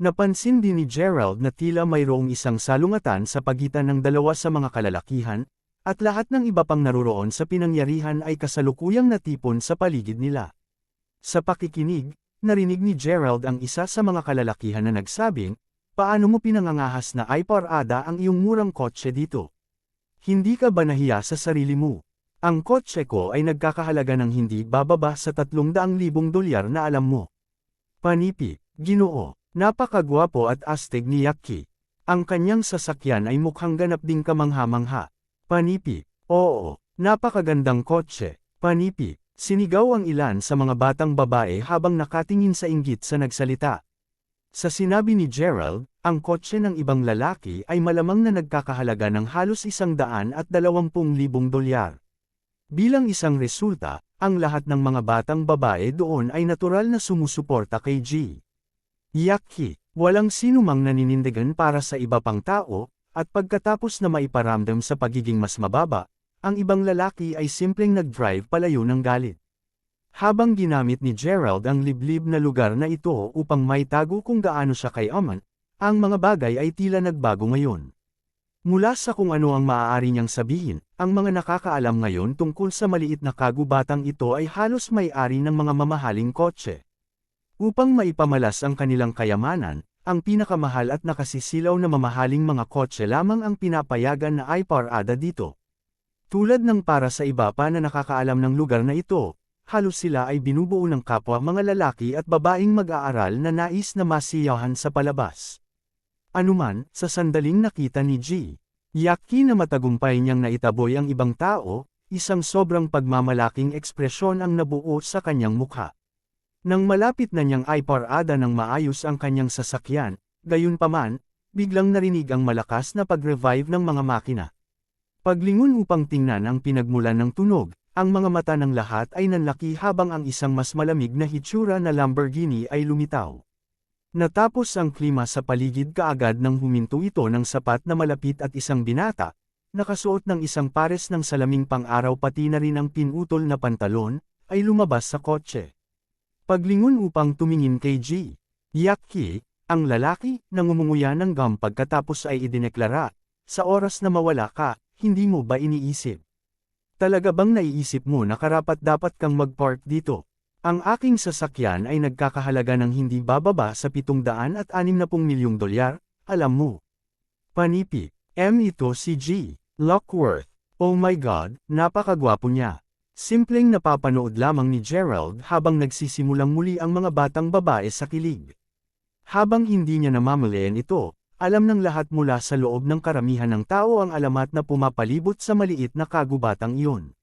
Napansin din ni Gerald na tila mayroong isang salungatan sa pagitan ng dalawa sa mga kalalakihan, at lahat ng iba pang naruroon sa pinangyarihan ay kasalukuyang natipon sa paligid nila. Sa pakikinig, narinig ni Gerald ang isa sa mga kalalakihan na nagsabing, "Paano mo pinangangahas na ay parada ang iyong murang kotse dito? Hindi ka ba nahiya sa sarili mo? Ang kotse ko ay nagkakahalaga ng hindi bababa sa 300,000 dolyar na alam mo." Panipi, Ginoo. Napakagwapo at astig ni Yaki. Ang kanyang sasakyan ay mukhang ganap ding kamangha-mangha. Panipi, oo, napakagandang kotse. Panipi, sinigaw ang ilan sa mga batang babae habang nakatingin sa inggit sa nagsalita. Sa sinabi ni Gerald, ang kotse ng ibang lalaki ay malamang na nagkakahalaga ng halos $120,000. Bilang isang resulta, ang lahat ng mga batang babae doon ay natural na sumusuporta kay G. Yaki, walang sinumang naninindigan para sa iba pang tao, at pagkatapos na maiparamdam sa pagiging mas mababa, ang ibang lalaki ay simpleng nag-drive palayo ng galit. Habang ginamit ni Gerald ang liblib na lugar na ito upang maitago kung gaano siya kayaman, ang mga bagay ay tila nagbago ngayon. Mula sa kung ano ang maaari niyang sabihin, ang mga nakakaalam ngayon tungkol sa maliit na kagubatang ito ay halos may-ari ng mga mamahaling kotse. Upang maipamalas ang kanilang kayamanan, ang pinakamahal at nakasisilaw na mamahaling mga kotse lamang ang pinapayagan na ay parada dito. Tulad ng para sa iba pa na nakakaalam ng lugar na ito, halos sila ay binubuo ng kapwa mga lalaki at babaeng mag-aaral na nais na masiyahan sa palabas. Anuman, sa sandaling nakita ni G. Yaki na matagumpay niyang naitaboy ang ibang tao, isang sobrang pagmamalaking ekspresyon ang nabuo sa kanyang mukha. Nang malapit na niyang iparada ng maayos ang kanyang sasakyan, gayunpaman, biglang narinig ang malakas na pag-revive ng mga makina. Paglingon upang tingnan ang pinagmulan ng tunog, ang mga mata ng lahat ay nanlaki habang ang isang mas malamig na hitsura na Lamborghini ay lumitaw. Natapos ang klima sa paligid kaagad nang huminto ito ng sapat na malapit at isang binata, nakasuot ng isang pares ng salaming pang-araw pati na rin ang pinutol na pantalon, ay lumabas sa kotse. Paglingon upang tumingin kay G. Yaki, ang lalaki, nangumunguya ng gum pagkatapos ay idineklara, sa oras na mawala ka, hindi mo ba iniisip? Talaga bang naiisip mo na karapat-dapat kang mag-park dito? Ang aking sasakyan ay nagkakahalaga ng hindi bababa sa $760 milyong, alam mo. Panipi, ito si G. Lockworth. Oh my God, napakagwapo niya. Simpleng napapanood lamang ni Gerald habang nagsisimulang muli ang mga batang babae sa kilig. Habang hindi niya namamalayan ito, alam ng lahat mula sa loob ng karamihan ng tao ang alamat na pumapalibot sa maliit na kagubatang iyon.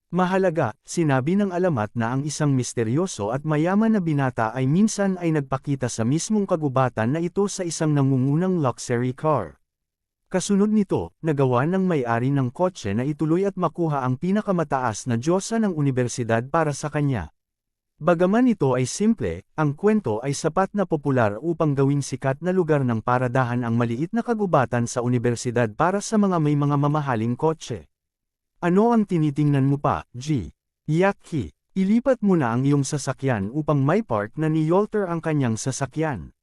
Mahalaga, sinabi ng alamat na ang isang misteryoso at mayaman na binata ay minsan ay nagpakita sa mismong kagubatan na ito sa isang nangungunang luxury car. Kasunod nito, nagawa ng may-ari ng kotse na ituloy at makuha ang pinakamataas na diyosa ng unibersidad para sa kanya. Bagaman ito ay simple, ang kwento ay sapat na popular upang gawing sikat na lugar ng paradahan ang maliit na kagubatan sa unibersidad para sa mga may mga mamahaling kotse. Ano ang tinitingnan mo pa, G. Yaki? Ilipat mo na ang iyong sasakyan upang may park na ni Yolter ang kanyang sasakyan.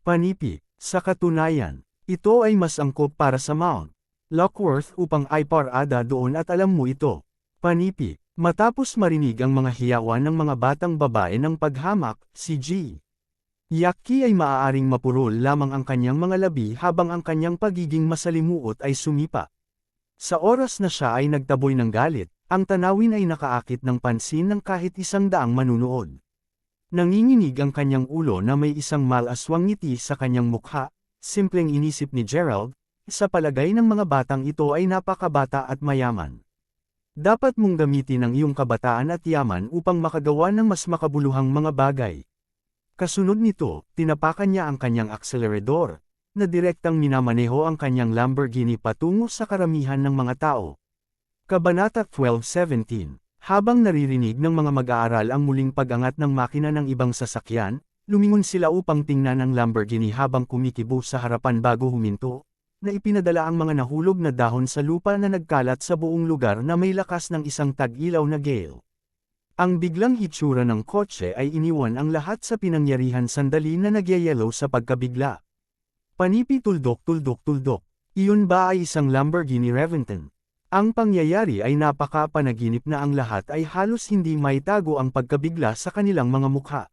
Panipi, sa katunayan, ito ay mas angkop para sa Mount Lockworth upang iparada doon at alam mo ito. Panipi, matapos marinig ang mga hiyawan ng mga batang babae ng paghamak, si G. Yaki ay maaaring mapurol lamang ang kanyang mga labi habang ang kanyang pagiging masalimuot ay sumipa. Sa oras na siya ay nagtaboy ng galit, ang tanawin ay nakaakit ng pansin ng kahit 100 manunood. Nanginginig ang kanyang ulo na may isang malaswang ngiti sa kanyang mukha, simpleng inisip ni Gerald, sa palagay ng mga batang ito ay napakabata at mayaman. Dapat mong gamitin ang iyong kabataan at yaman upang makagawa ng mas makabuluhang mga bagay. Kasunod nito, tinapakan niya ang kanyang akselerador, na direktang minamaneho ang kanyang Lamborghini patungo sa karamihan ng mga tao. Kabanata 12:17. Habang naririnig ng mga mag-aaral ang muling pag-angat ng makina ng ibang sasakyan, lumingon sila upang tingnan ang Lamborghini habang kumikibo sa harapan bago huminto, na ipinadala ang mga nahulog na dahon sa lupa na nagkalat sa buong lugar na may lakas ng isang tag-ilaw na gale. Ang biglang hitsura ng kotse ay iniwan ang lahat sa pinangyarihan sandali na nagyayelo sa pagkabigla. Panipi tuldok. Iyon ba ay isang Lamborghini Reventon? Ang pangyayari ay napaka-panaginip na ang lahat ay halos hindi maitago ang pagkabigla sa kanilang mga mukha.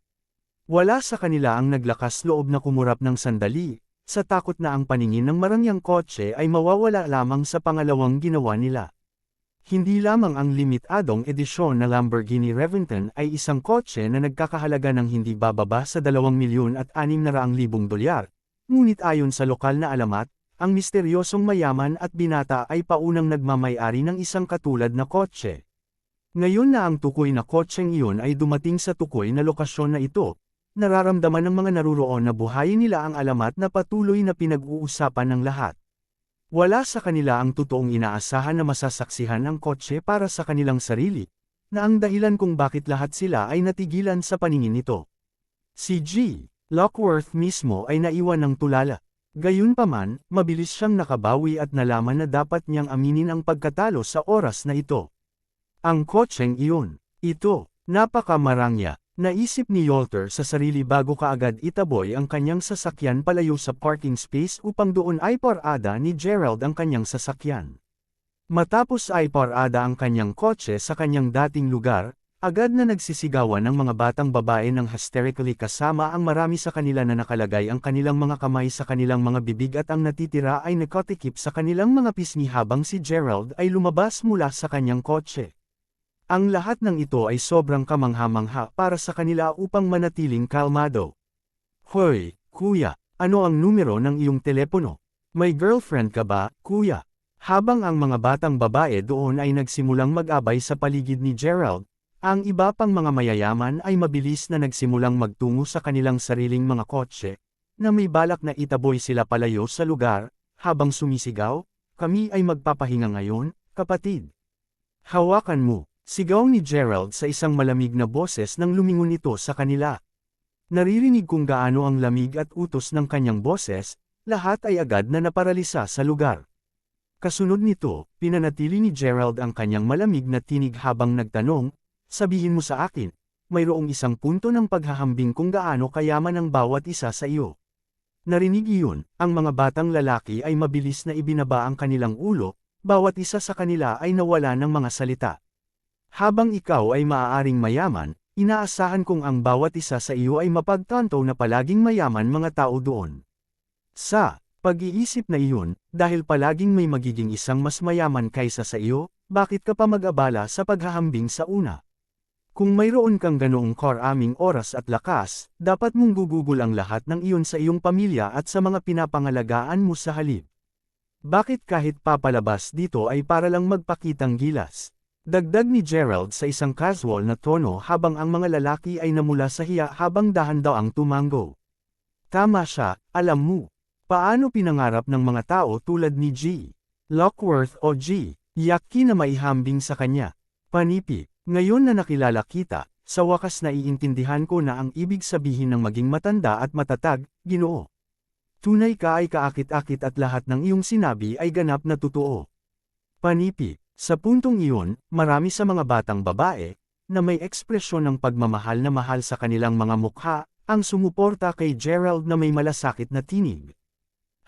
Wala sa kanila ang naglakas loob na kumurap ng sandali, sa takot na ang paningin ng marangyang kotse ay mawawala lamang sa pangalawang ginawa nila. Hindi lamang ang limitadong edisyon na Lamborghini Reventon ay isang kotse na nagkakahalaga ng hindi bababa sa $2,600,000, ngunit ayon sa lokal na alamat, ang misteryosong mayaman at binata ay paunang nagmamay-ari ng isang katulad na kotse. Ngayon na ang tukoy na kotseng iyon ay dumating sa tukoy na lokasyon na ito, nararamdaman ng mga naruroon na buhayin nila ang alamat na patuloy na pinag-uusapan ng lahat. Wala sa kanila ang totoong inaasahan na masasaksihan ang kotse para sa kanilang sarili, na ang dahilan kung bakit lahat sila ay natigilan sa paningin nito. Si G. Lockworth mismo ay naiwan ng tulala. Gayunpaman, mabilis siyang nakabawi at nalaman na dapat niyang aminin ang pagkatalo sa oras na ito. Ang kotseng iyon, ito, napakamarangya, naisip ni Yolter sa sarili bago kaagad itaboy ang kanyang sasakyan palayo sa parking space upang doon ay parada ni Gerald ang kanyang sasakyan. Matapos ay parada ang kanyang kotse sa kanyang dating lugar, agad na nagsisigawan ng mga batang babae ng hysterically kasama ang marami sa kanila na nakalagay ang kanilang mga kamay sa kanilang mga bibig at ang natitira ay nakatikip sa kanilang mga pisngi habang si Gerald ay lumabas mula sa kanyang kotse. Ang lahat ng ito ay sobrang kamangha-mangha para sa kanila upang manatiling kalmado. Hoy, kuya, ano ang numero ng iyong telepono? May girlfriend ka ba, kuya? Habang ang mga batang babae doon ay nagsimulang mag-abay sa paligid ni Gerald, ang iba pang mga mayayaman ay mabilis na nagsimulang magtungo sa kanilang sariling mga kotse, na may balak na itaboy sila palayo sa lugar, habang sumisigaw, "Kami ay magpapahinga ngayon, kapatid." "Hawakan mo," sigaw ni Gerald sa isang malamig na boses nang lumingon ito sa kanila. Naririnig kung gaano ang lamig at utos ng kanyang boses, lahat ay agad na naparalisa sa lugar. Kasunod nito, pinanatili ni Gerald ang kanyang malamig na tinig habang nagtanong, "Sabihin mo sa akin, mayroong isang punto ng paghahambing kung gaano kayaman ang bawat isa sa iyo." Narinig iyon, ang mga batang lalaki ay mabilis na ibinaba ang kanilang ulo, bawat isa sa kanila ay nawala ng mga salita. "Habang ikaw ay maaaring mayaman, inaasahan kong ang bawat isa sa iyo ay mapagtanto na palaging mayaman mga tao doon. Sa pag-iisip na iyon, dahil palaging may magiging isang mas mayaman kaysa sa iyo, bakit ka pa mag-abala sa paghahambing sa una? Kung mayroon kang ganoong karaming oras at lakas, dapat mong gugugol ang lahat ng iyon sa iyong pamilya at sa mga pinapangalagaan mo sa halip. Bakit kahit papalabas dito ay para lang magpakitang gilas?" Dagdag ni Gerald sa isang casual na tono habang ang mga lalaki ay namula sa hiya habang dahan-daang tumango. "Tama siya, alam mo. Paano pinangarap ng mga tao tulad ni G. Lockworth o G. Yaki na maihambing sa kanya? Panipi. Ngayon na nakilala kita, sa wakas naiintindihan ko na ang ibig sabihin ng maging matanda at matatag, Ginoo. Tunay ka ay kaakit-akit at lahat ng iyong sinabi ay ganap na totoo." Panipi. Sa puntong iyon, marami sa mga batang babae, na may ekspresyon ng pagmamahal na mahal sa kanilang mga mukha, ang sumuporta kay Gerald na may malasakit na tinig.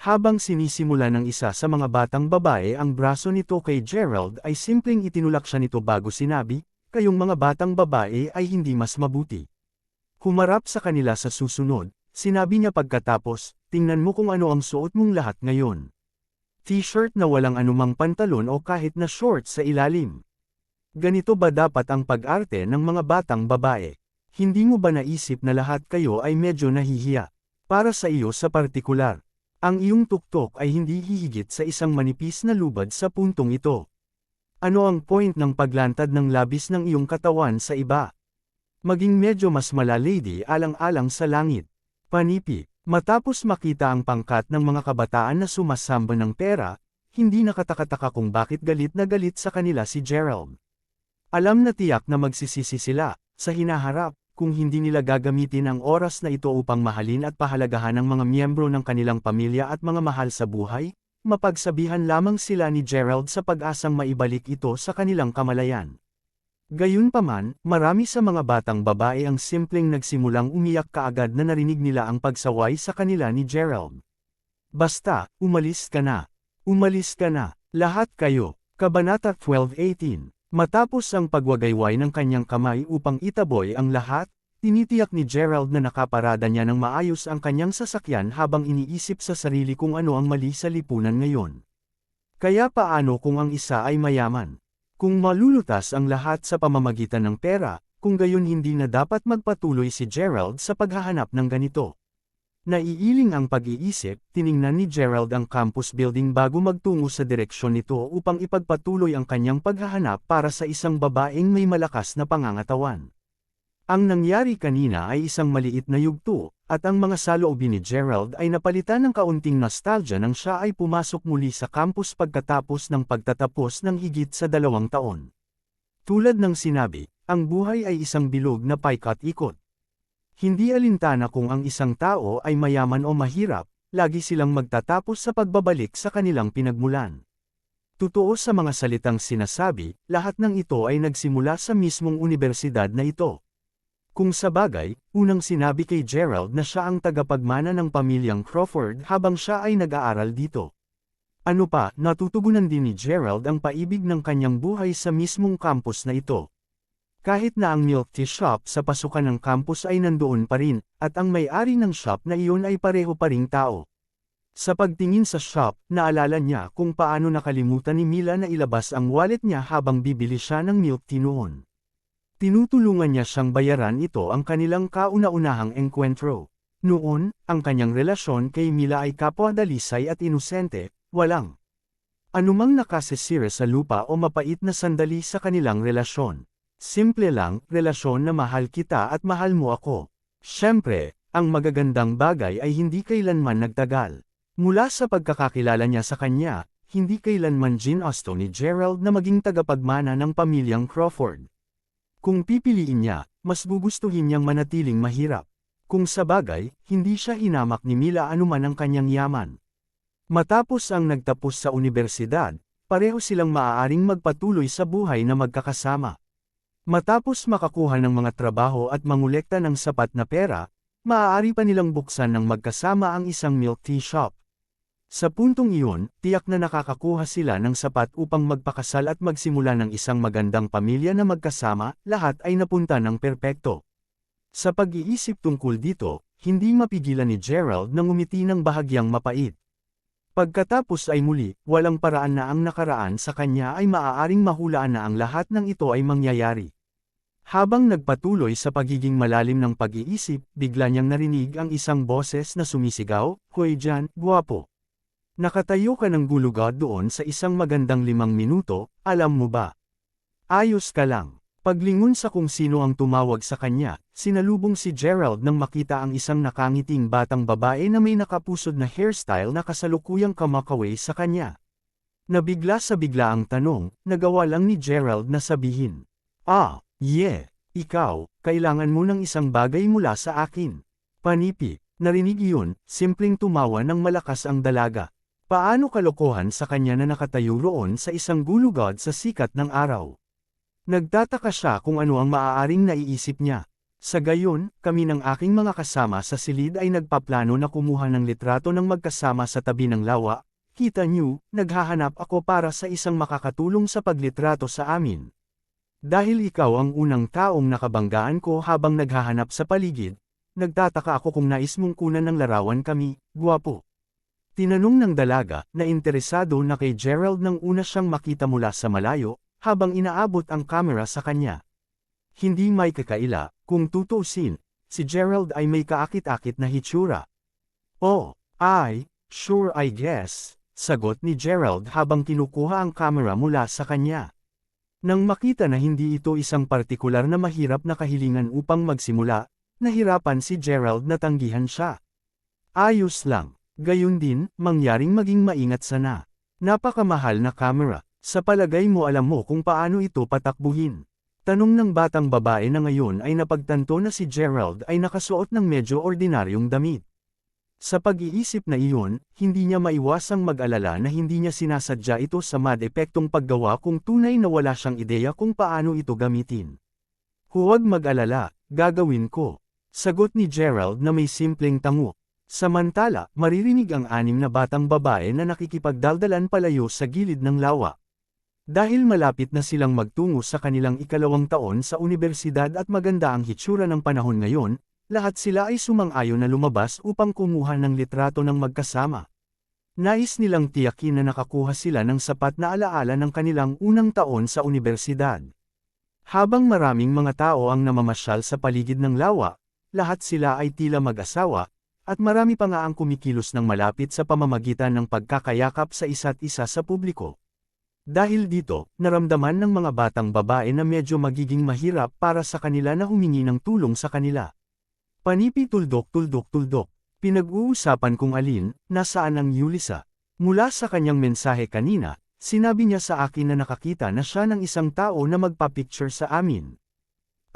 Habang sinisimula ng isa sa mga batang babae ang braso nito kay Gerald ay simpleng itinulak siya nito bago sinabi, "Kayong mga batang babae ay hindi mas mabuti." Humarap sa kanila sa susunod, sinabi niya pagkatapos, "Tingnan mo kung ano ang suot mong lahat ngayon. T-shirt na walang anumang pantalon o kahit na shorts sa ilalim. Ganito ba dapat ang pag-arte ng mga batang babae? Hindi mo ba naisip na lahat kayo ay medyo nahihiya? Para sa iyo sa partikular, ang iyong tuktok ay hindi hihigit sa isang manipis na lubad sa puntong ito. Ano ang point ng paglantad ng labis ng iyong katawan sa iba? Maging medyo mas malalady alang-alang sa langit." Panipi. Matapos makita ang pangkat ng mga kabataan na sumasamba ng pera, hindi nakatakataka kung bakit galit na galit sa kanila si Gerald. Alam na tiyak na magsisisi sila, sa hinaharap, kung hindi nila gagamitin ang oras na ito upang mahalin at pahalagahan ang mga miyembro ng kanilang pamilya at mga mahal sa buhay, mapagsabihan lamang sila ni Gerald sa pag-asang maibalik ito sa kanilang kamalayan. Gayunpaman, marami sa mga batang babae ang simpleng nagsimulang umiyak kaagad na narinig nila ang pagsaway sa kanila ni Gerald. "Basta, umalis ka na. Umalis ka na, lahat kayo." Kabanata 12:18. Matapos ang pagwagayway ng kanyang kamay upang itaboy ang lahat, tinitiyak ni Gerald na nakaparada niya ng maayos ang kanyang sasakyan habang iniisip sa sarili kung ano ang mali sa lipunan ngayon. Kaya paano kung ang isa ay mayaman? Kung malulutas ang lahat sa pamamagitan ng pera, kung gayon hindi na dapat magpatuloy si Gerald sa paghahanap ng ganito. Naiiling ang pag-iisip, tiningnan ni Gerald ang campus building bago magtungo sa direksyon nito upang ipagpatuloy ang kanyang paghahanap para sa isang babaeng may malakas na pangangatawan. Ang nangyari kanina ay isang maliit na yugto, at ang mga saloobin ni Gerald ay napalitan ng kaunting nostalgia nang siya ay pumasok muli sa campus pagkatapos ng pagtatapos ng higit sa 2 taon. Tulad ng sinabi, ang buhay ay isang bilog na paikot-ikot. Hindi alintana kung ang isang tao ay mayaman o mahirap, lagi silang magtatapos sa pagbabalik sa kanilang pinagmulan. Totoo sa mga salitang sinasabi, lahat ng ito ay nagsimula sa mismong unibersidad na ito. Kung sabagay, unang sinabi kay Gerald na siya ang tagapagmana ng pamilyang Crawford habang siya ay nag-aaral dito. Ano pa, natutugunan din ni Gerald ang paibig ng kanyang buhay sa mismong campus na ito. Kahit na ang milk tea shop sa pasukan ng campus ay nandoon pa rin, at ang may-ari ng shop na iyon ay pareho pa ring tao. Sa pagtingin sa shop, naalala niya kung paano nakalimutan ni Mila na ilabas ang wallet niya habang bibili siya ng milk tea noon. Tinutulungan niya siyang bayaran ito ang kanilang kauna-unahang engkwentro. Noon, ang kanyang relasyon kay Mila ay kapwa-dalisay at inosente, walang anumang nakasisira sa lupa o mapait na sandali sa kanilang relasyon. Simple lang, relasyon na mahal kita at mahal mo ako. Siyempre, ang magagandang bagay ay hindi kailanman nagtagal. Mula sa pagkakakilala niya sa kanya, hindi kailanman ginusto ni Gerald na maging tagapagmana ng pamilyang Crawford. Kung pipiliin niya, mas gugustuhin niyang manatiling mahirap. Kung sabagay, hindi siya hinamak ni Mila anuman ang kanyang yaman. Matapos ang nagtapos sa unibersidad, pareho silang maaaring magpatuloy sa buhay na magkakasama. Matapos makakuha ng mga trabaho at mangolekta ng sapat na pera, maaari pa nilang buksan ng magkasama ang isang milk tea shop. Sa puntong iyon, tiyak na nakakakuha sila ng sapat upang magpakasal at magsimula ng isang magandang pamilya na magkasama, lahat ay napunta ng perpekto. Sa pag-iisip tungkol dito, hindi mapigilan ni Gerald na ngumiti ng bahagyang mapait. Pagkatapos ay muli, walang paraan na ang nakaraan sa kanya ay maaaring mahulaan na ang lahat ng ito ay mangyayari. Habang nagpatuloy sa pagiging malalim ng pag-iisip, bigla niyang narinig ang isang boses na sumisigaw, "Hoy Jan, guwapo! Nakatayo ka ng gulugod doon sa isang magandang 5 minuto, alam mo ba? Ayos ka lang." Paglingon sa kung sino ang tumawag sa kanya, sinalubong si Gerald nang makita ang isang nakangiting batang babae na may nakapusod na hairstyle na kasalukuyang kamakaway sa kanya. Nabigla sa bigla ang tanong, nagawa lang ni Gerald na sabihin, ikaw, kailangan mo ng isang bagay mula sa akin." Panipi, narinig iyon, simpleng tumawa ng malakas ang dalaga. Paano kalokohan sa kanya na nakatayo roon sa isang gulugod sa sikat ng araw? Nagtataka siya kung ano ang maaaring naiisip niya. Sa gayon, kami ng aking mga kasama sa silid ay nagpaplano na kumuha ng litrato ng magkasama sa tabi ng lawa. Kita niyo, naghahanap ako para sa isang makakatulong sa paglitrato sa amin. Dahil ikaw ang unang taong nakabanggaan ko habang naghahanap sa paligid, nagtataka ako kung nais mong kunan ng larawan kami, guwapo. Tinanong ng dalaga, na interesado na kay Gerald nang una siyang makita mula sa malayo, habang inaabot ang kamera sa kanya. Hindi may kakaila, kung tutuusin, si Gerald ay may kaakit-akit na hitsura. Sure I guess, sagot ni Gerald habang kinukuha ang kamera mula sa kanya. Nang makita na hindi ito isang partikular na mahirap na kahilingan upang magsimula, nahirapan si Gerald na tanggihan siya. Ayos lang. Gayun din, mangyaring maging maingat sana. Napakamahal na camera. Sa palagay mo alam mo kung paano ito patakbuhin? Tanong ng batang babae na ngayon ay napagtanto na si Gerald ay nakasuot ng medyo ordinaryong damit. Sa pag-iisip na iyon, hindi niya maiwasang mag-alala na hindi niya sinasadya ito sa mad-epektong paggawa kung tunay na wala siyang ideya kung paano ito gamitin. Huwag mag-alala, gagawin ko. Sagot ni Gerald na may simpleng tango. Samantala, maririnig ang 6 na batang babae na nakikipagdaldalan palayo sa gilid ng lawa. Dahil malapit na silang magtungo sa kanilang 2 taon sa unibersidad at maganda ang hitsura ng panahon ngayon, lahat sila ay sumang-ayon na lumabas upang kumuha ng litrato ng magkasama. Nais nilang tiyakin na nakakuha sila ng sapat na alaala ng kanilang unang taon sa unibersidad. Habang maraming mga tao ang namamasyal sa paligid ng lawa, lahat sila ay tila mag-asawa, at marami pa nga ang kumikilos ng malapit sa pamamagitan ng pagkakayakap sa isa't isa sa publiko. Dahil dito, naramdaman ng mga batang babae na medyo magiging mahirap para sa kanila na humingi ng tulong sa kanila. Panipi tuldok. Pinag-uusapan kung alin, nasaan ang Yulisa. Mula sa kanyang mensahe kanina, sinabi niya sa akin na nakakita na siya ng isang tao na magpa-picture sa amin.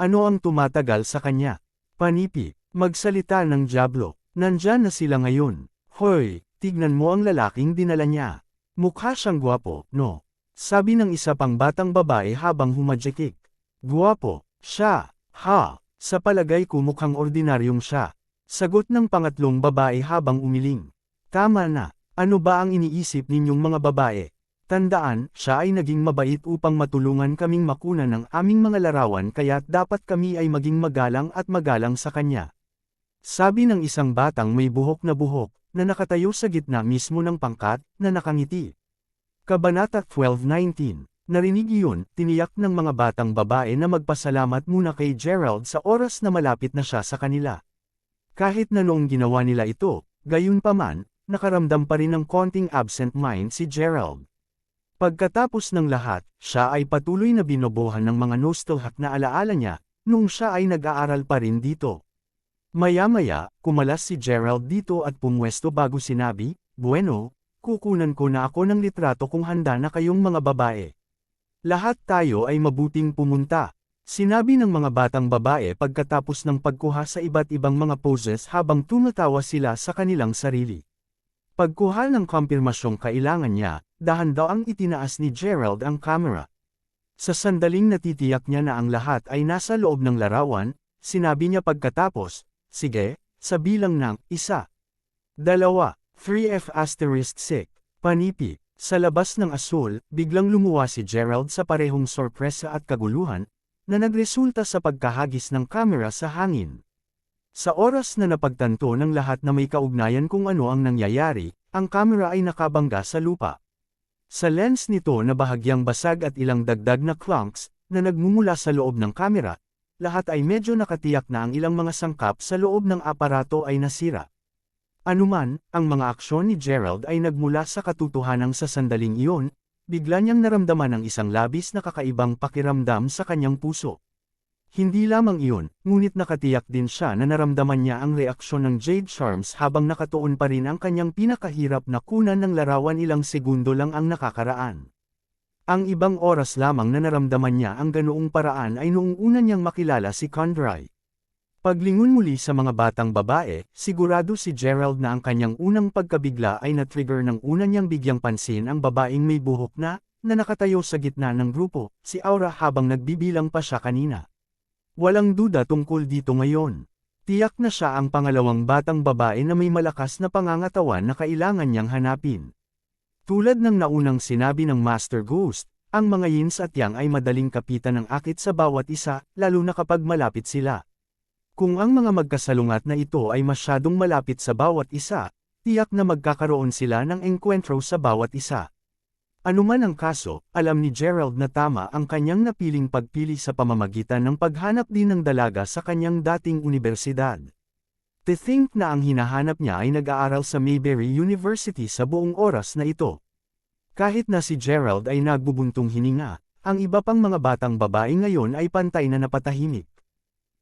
Ano ang tumatagal sa kanya? Panipi, magsalita ng dyablo. Nandyan na sila ngayon. Hoy, tignan mo ang lalaking dinala niya. Mukha siyang gwapo, no? Sabi ng isa pang batang babae habang humadjekik. Gwapo, siya, ha, sa palagay ko mukhang ordinaryong siya. Sagot ng pangatlong babae habang umiling. Tama na, ano ba ang iniisip ninyong mga babae? Tandaan, siya ay naging mabait upang matulungan kaming makuna ng aming mga larawan kaya't dapat kami ay maging magalang at magalang sa kanya. Sabi ng isang batang may buhok na nakatayo sa gitna mismo ng pangkat, na nakangiti. Kabanata 12:19. Narinig iyon, tiniyak ng mga batang babae na magpasalamat muna kay Gerald sa oras na malapit na siya sa kanila. Kahit na noong ginawa nila ito, gayunpaman, nakaramdam pa rin ng konting absent mind si Gerald. Pagkatapos ng lahat, siya ay patuloy na binobohan ng mga nostalgic na alaala niya, nung siya ay nag-aaral pa rin dito. Maya-maya, kumalas si Gerald dito at pumwesto bago sinabi, "Bueno, kukunan ko na ako ng litrato kung handa na kayong mga babae. Lahat tayo ay mabuting pumunta." Sinabi ng mga batang babae pagkatapos ng pagkuha sa iba't ibang mga poses habang tumatawa sila sa kanilang sarili. Pagkuha ng kumpirmasyong kailangan niya, dahan-dahang itinaas ni Gerald ang camera. Sa sandaling natitiyak niya na ang lahat ay nasa loob ng larawan, sinabi niya pagkatapos, "Sige, sa bilang ng 1, 2, 3F*6. Panipi." Sa labas ng asul, biglang lumuwa si Gerald sa parehong sorpresa at kaguluhan, na nagresulta sa pagkahagis ng kamera sa hangin. Sa oras na napagtanto ng lahat na may kaugnayan kung ano ang nangyayari, ang kamera ay nakabangga sa lupa. Sa lens nito na bahagyang basag at ilang dagdag na clunks, na nagmumula sa loob ng kamera, lahat ay medyo nakatiyak na ang ilang mga sangkap sa loob ng aparato ay nasira. Anuman, ang mga aksyon ni Gerald ay nagmula sa katotohanan sa sandaling iyon, bigla niyang naramdaman ang isang labis na kakaibang pakiramdam sa kanyang puso. Hindi lamang iyon, ngunit nakatiyak din siya na naramdaman niya ang reaksyon ng Jade Charms habang nakatuon pa rin ang kanyang pinakahirap na kunan ng larawan, ilang segundo lang ang nakakaraan. Ang ibang oras lamang na naramdaman niya ang ganoong paraan ay noong una niyang makilala si Condry. Paglingon muli sa mga batang babae, sigurado si Gerald na ang kanyang unang pagkabigla ay na-trigger ng una niyang bigyang pansin ang babaeng may buhok na nakatayo sa gitna ng grupo, si Aura, habang nagbibilang pa siya kanina. Walang duda tungkol dito ngayon. Tiyak na siya ang pangalawang batang babae na may malakas na pangangatawan na kailangan niyang hanapin. Tulad ng naunang sinabi ng Master Ghost, ang mga yin at yang ay madaling kapitan ng akit sa bawat isa, lalo na kapag malapit sila. Kung ang mga magkasalungat na ito ay masyadong malapit sa bawat isa, tiyak na magkakaroon sila ng engkwentro sa bawat isa. Anuman ang kaso, alam ni Gerald na tama ang kanyang napiling pagpili sa pamamagitan ng paghanap din ng dalaga sa kanyang dating unibersidad. To think na ang hinahanap niya ay nag-aaral sa Mayberry University sa buong oras na ito. Kahit na si Gerald ay nagbubuntong hininga, ang iba pang mga batang babae ngayon ay pantay na napatahimik.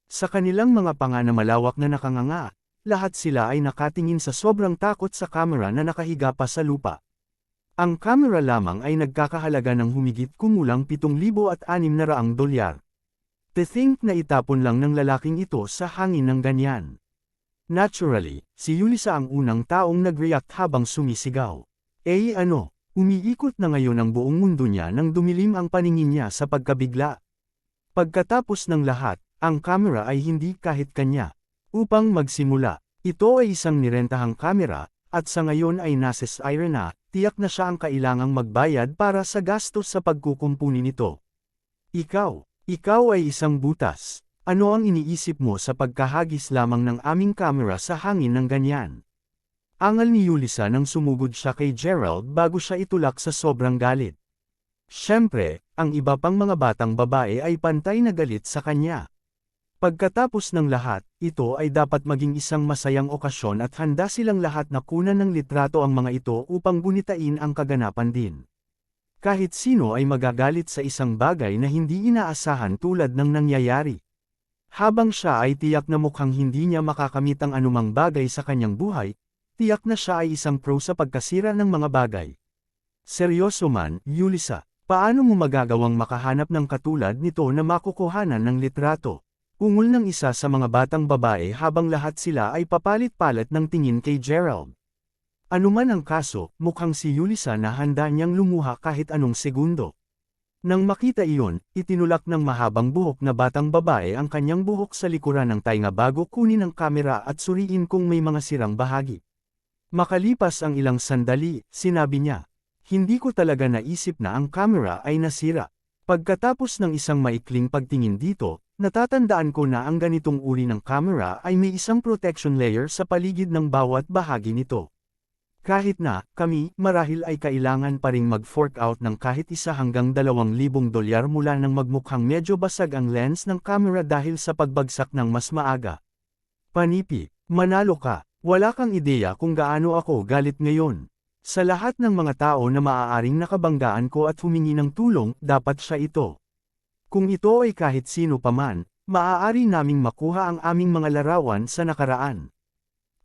Sa kanilang mga panga na malawak na nakanganga, lahat sila ay nakatingin sa sobrang takot sa kamera na nakahiga pa sa lupa. Ang kamera lamang ay nagkakahalaga ng humigit kumulang $7,600. To think na itapon lang ng lalaking ito sa hangin ng ganyan. Naturally, si Yulisa ang unang taong nag-react habang sumisigaw. Ano, umiikot na ngayon ang buong mundo niya nang dumilim ang paningin niya sa pagkabigla. Pagkatapos ng lahat, ang kamera ay hindi kahit kanya. Upang magsimula, ito ay isang nirentahang kamera, at sa ngayon ay nasa Syria na, tiyak na siya ang kailangang magbayad para sa gastos sa pagkukumpuni nito. Ikaw ay isang butas. Ano ang iniisip mo sa pagkahagis lamang ng aming kamera sa hangin ng ganyan? Angal ni Yulisa nang sumugod siya kay Gerald bago siya itulak sa sobrang galit. Siyempre, ang iba pang mga batang babae ay pantay na galit sa kanya. Pagkatapos ng lahat, ito ay dapat maging isang masayang okasyon at handa silang lahat na kunan ng litrato ang mga ito upang gunitain ang kaganapan din. Kahit sino ay magagalit sa isang bagay na hindi inaasahan tulad ng nangyayari. Habang siya ay tiyak na mukhang hindi niya makakamit ang anumang bagay sa kanyang buhay, tiyak na siya ay isang pro sa pagkasira ng mga bagay. Seryoso man, Yulisa, paano mo magagawang makahanap ng katulad nito na makukuhanan ng litrato? Ungol ng isa sa mga batang babae habang lahat sila ay papalit-palit ng tingin kay Gerald. Anuman ang kaso, mukhang si Yulisa na handa niyang lumuha kahit anong segundo. Nang makita iyon, itinulak ng mahabang buhok na batang babae ang kanyang buhok sa likuran ng tainga bago kunin ang kamera at suriin kung may mga sirang bahagi. Makalipas ang ilang sandali, sinabi niya, "Hindi ko talaga naisip na ang kamera ay nasira." Pagkatapos ng isang maikling pagtingin dito, natatandaan ko na ang ganitong uri ng kamera ay may isang protection layer sa paligid ng bawat bahagi nito. Kahit na, kami, marahil ay kailangan pa ring mag-fork out ng kahit $1 hanggang $2,000 mula nang magmukhang medyo basag ang lens ng camera dahil sa pagbagsak ng mas maaga. Panipi, manalo ka. Wala kang ideya kung gaano ako galit ngayon. Sa lahat ng mga tao na maaaring nakabanggaan ko at humingi ng tulong, dapat siya ito. Kung ito ay kahit sino paman, maaari naming makuha ang aming mga larawan sa nakaraan.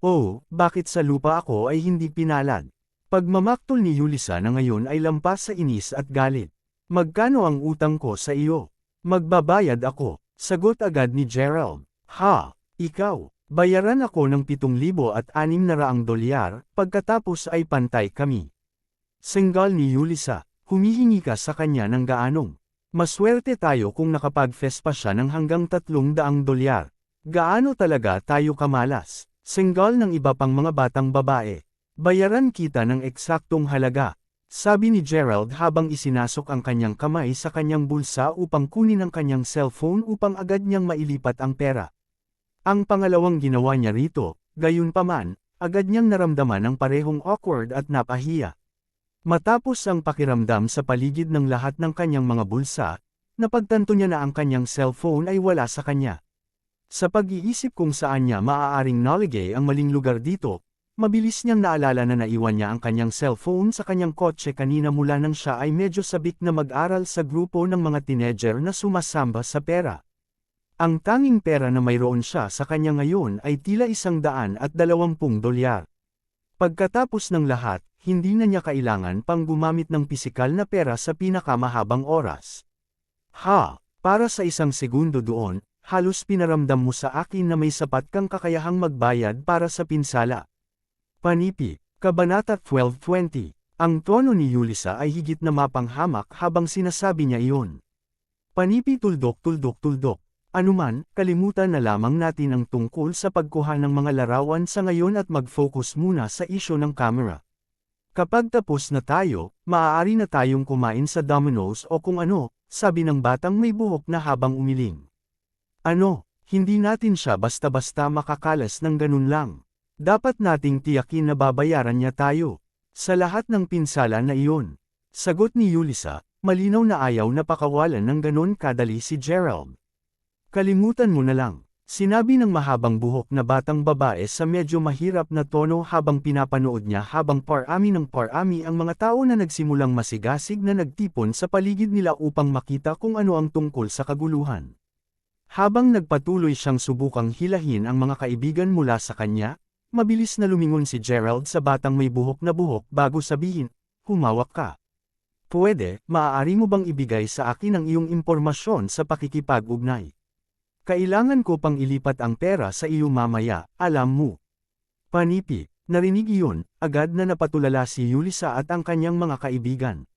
Oh, bakit sa lupa ako ay hindi pinalad? Pagmamaktol ni Yulisa na ngayon ay lampas sa inis at galit. Magkano ang utang ko sa iyo? Magbabayad ako, sagot agad ni Gerald. Ha, ikaw, bayaran ako ng $7,600, pagkatapos ay pantay kami. Senggal ni Yulisa, humihingi ka sa kanya ng gaanong. Maswerte tayo kung nakapag-fest pa siya ng hanggang $300. Gaano talaga tayo kamalas? Senggal ng iba pang mga batang babae. Bayaran kita ng eksaktong halaga, sabi ni Gerald habang isinasok ang kanyang kamay sa kanyang bulsa upang kunin ang kanyang cellphone upang agad niyang mailipat ang pera. Ang pangalawang ginawa niya rito, gayunpaman, agad niyang naramdaman ang parehong awkward at napahiya. Matapos ang pakiramdam sa paligid ng lahat ng kanyang mga bulsa, napagtanto niya na ang kanyang cellphone ay wala sa kanya. Sa pag-iisip kung saan niya maaaring naligay ang maling lugar dito, mabilis niyang naalala na naiwan niya ang kanyang cellphone sa kanyang kotse kanina mula nang siya ay medyo sabik na mag-aral sa grupo ng mga teenager na sumasamba sa pera. Ang tanging pera na mayroon siya sa kanya ngayon ay tila $120. Pagkatapos ng lahat, hindi na niya kailangan pang gumamit ng pisikal na pera sa pinakamahabang oras. Ha, para sa isang segundo doon, halos pinaramdam mo sa akin na may sapat kang kakayahang magbayad para sa pinsala. Panipi, Kabanata 12:20. Ang tono ni Yulisa ay higit na mapanghamak habang sinasabi niya iyon. Panipi tuldok. Anuman, kalimutan na lamang natin ang tungkol sa pagkuha ng mga larawan sa ngayon at mag-focus muna sa isyu ng camera. Kapag tapos na tayo, maaari na tayong kumain sa Domino's o kung ano, sabi ng batang may buhok na habang umiling. Ano, hindi natin siya basta-basta makakalas ng ganun lang. Dapat nating tiyakin na babayaran niya tayo. Sa lahat ng pinsala na iyon. Sagot ni Yulisa, malinaw na ayaw na pakawalan ng ganun kadali si Gerald. Kalimutan mo na lang, sinabi ng mahabang buhok na batang babae sa medyo mahirap na tono habang pinapanood niya habang parami ng parami ang mga tao na nagsimulang masigasig na nagtipon sa paligid nila upang makita kung ano ang tungkol sa kaguluhan. Habang nagpatuloy siyang subukang hilahin ang mga kaibigan mula sa kanya, mabilis na lumingon si Gerald sa batang may buhok na buhok bago sabihin, "Humawak ka. Pwede, maaari mo bang ibigay sa akin ang iyong impormasyon sa pakikipag-ugnay? Kailangan ko pang ilipat ang pera sa iyo mamaya, alam mo." Panipi, narinig iyon, agad na napatulala si Yulisa at ang kanyang mga kaibigan.